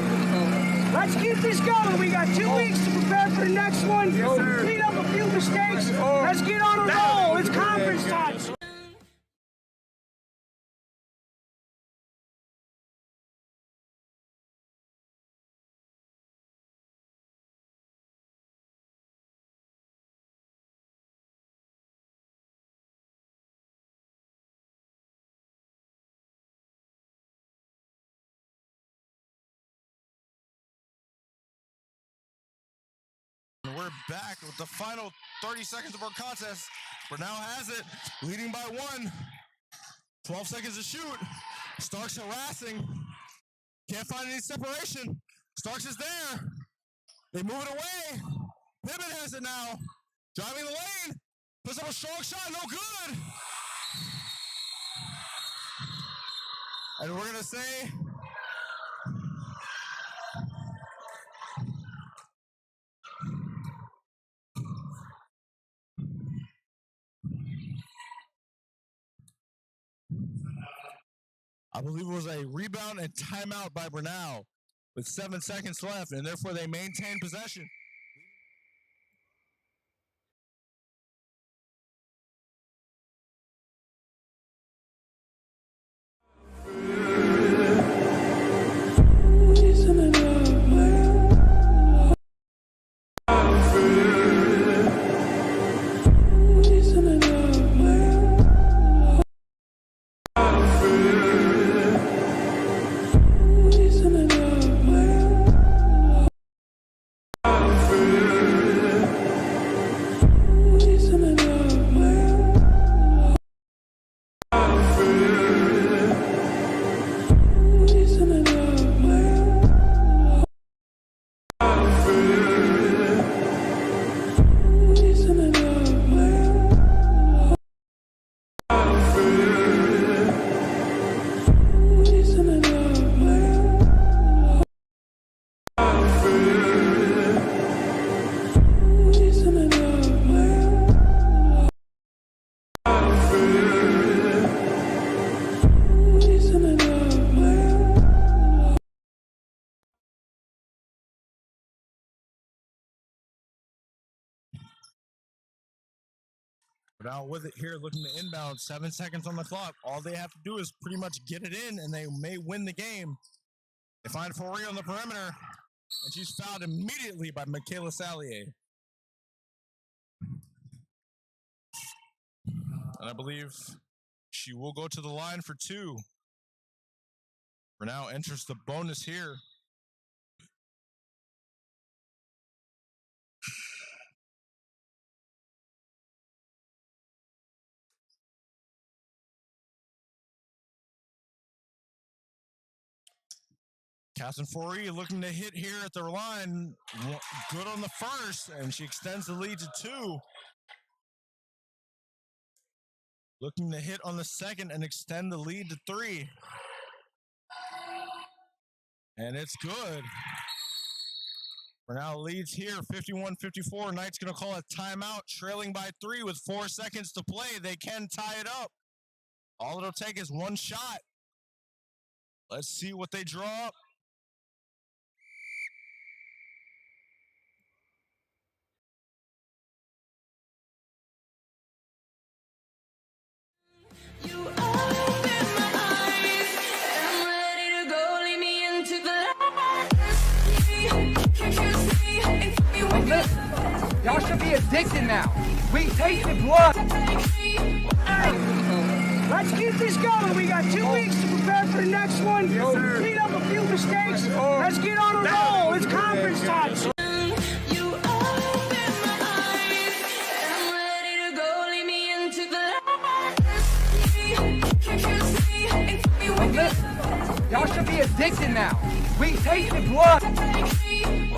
let's keep this going. We got 2 weeks to prepare for the next one. Clean up a few mistakes. Let's get on a roll. It's conference time. We're back with the final 30 seconds of our contest. Brenau has it, leading by 1. 12 seconds to shoot. Starks harassing. Can't find any separation. Starks is there. They move it away. Pittman has it now. Driving the lane. Puts up a strong shot. No good. And we're going to say... I believe it was a rebound and timeout by Brenau with 7 seconds left, and therefore they maintain possession. Now with it here, looking to inbound, 7 seconds on the clock. All they have to do is pretty much get it in, and they may win the game. They find Fauré on the perimeter, and she's fouled immediately by Michaela Salier. And I believe she will go to the line for 2. Brenau enters the bonus here. Catherine Fauré looking to hit here at the line. Good on the first, and she extends the lead to 2. Looking to hit on the second and extend the lead to 3. And it's good. Brenau leads here, 51-54. Knight's going to call a timeout, trailing by 3 with 4 seconds to play. They can tie it up. All it'll take is 1 shot. Let's see what they draw up. You open my eyes, I'm ready to go, lead me into the light. Can't you see? And tell me what Listen, y'all should be addicted now. We tasted blood. Hey, let's keep this going. We got 2 weeks to prepare for the next one. Clean up a few mistakes. Let's get on a roll. It's conference time. you open my eyes, I'm ready to go, lead me into the light. Can't you see? And tell me what Listen, y'all should be addicted now. We tasted blood. Hey,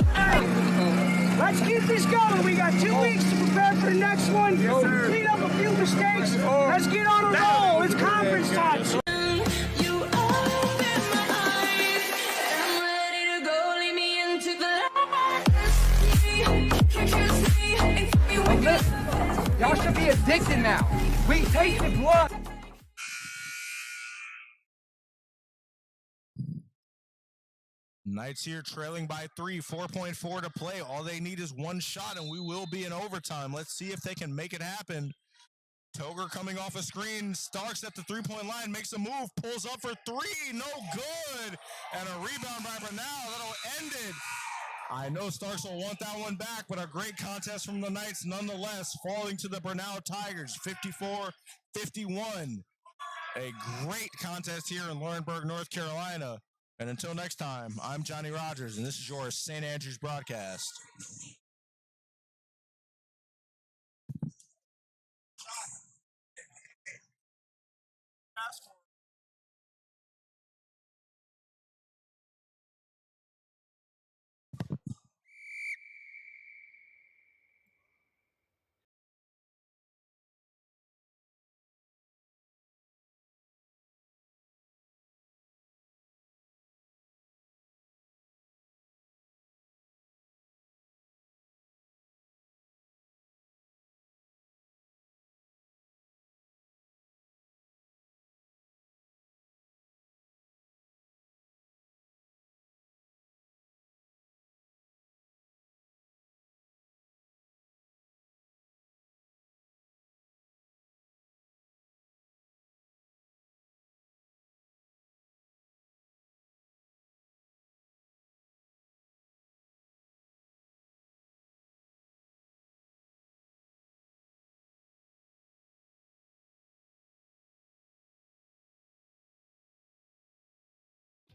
let's keep this going. We got 2 weeks to prepare for the next one. Clean up a few mistakes. Let's get on a roll. It's conference time. you open my eyes, I'm ready to go, lead me into the light. Can't you see? And tell me what Listen, y'all should be addicted now. We tasted blood. Knights here trailing by 3, 4.4 to play. All they need is 1 shot, and we will be in overtime. Let's see if they can make it happen. Toger coming off a screen, Starks at the 3-point line, makes a move, pulls up for 3, no good. And a rebound by Brenau, that'll end it. I know Starks will want that one back, but a great contest from the Knights nonetheless, falling to the Brenau Tigers, 54-51. A great contest here in Lawrenceburg, North Carolina. And until next time, I'm Johnny Rogers, and this is your St. Andrews broadcast.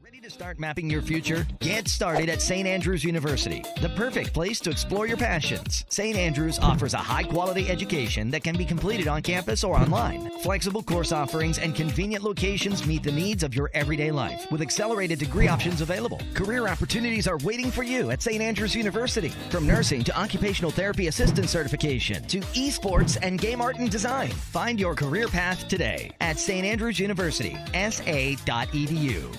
Ready to start mapping your future? Get started at St. Andrews University, the perfect place to explore your passions. St. Andrews offers a high-quality education that can be completed on campus or online. Flexible course offerings and convenient locations meet the needs of your everyday life, with accelerated degree options available. Career opportunities are waiting for you at St. Andrews University. From nursing to occupational therapy assistant certification to esports and game art and design. Find your career path today at St. Andrews University, sa.edu.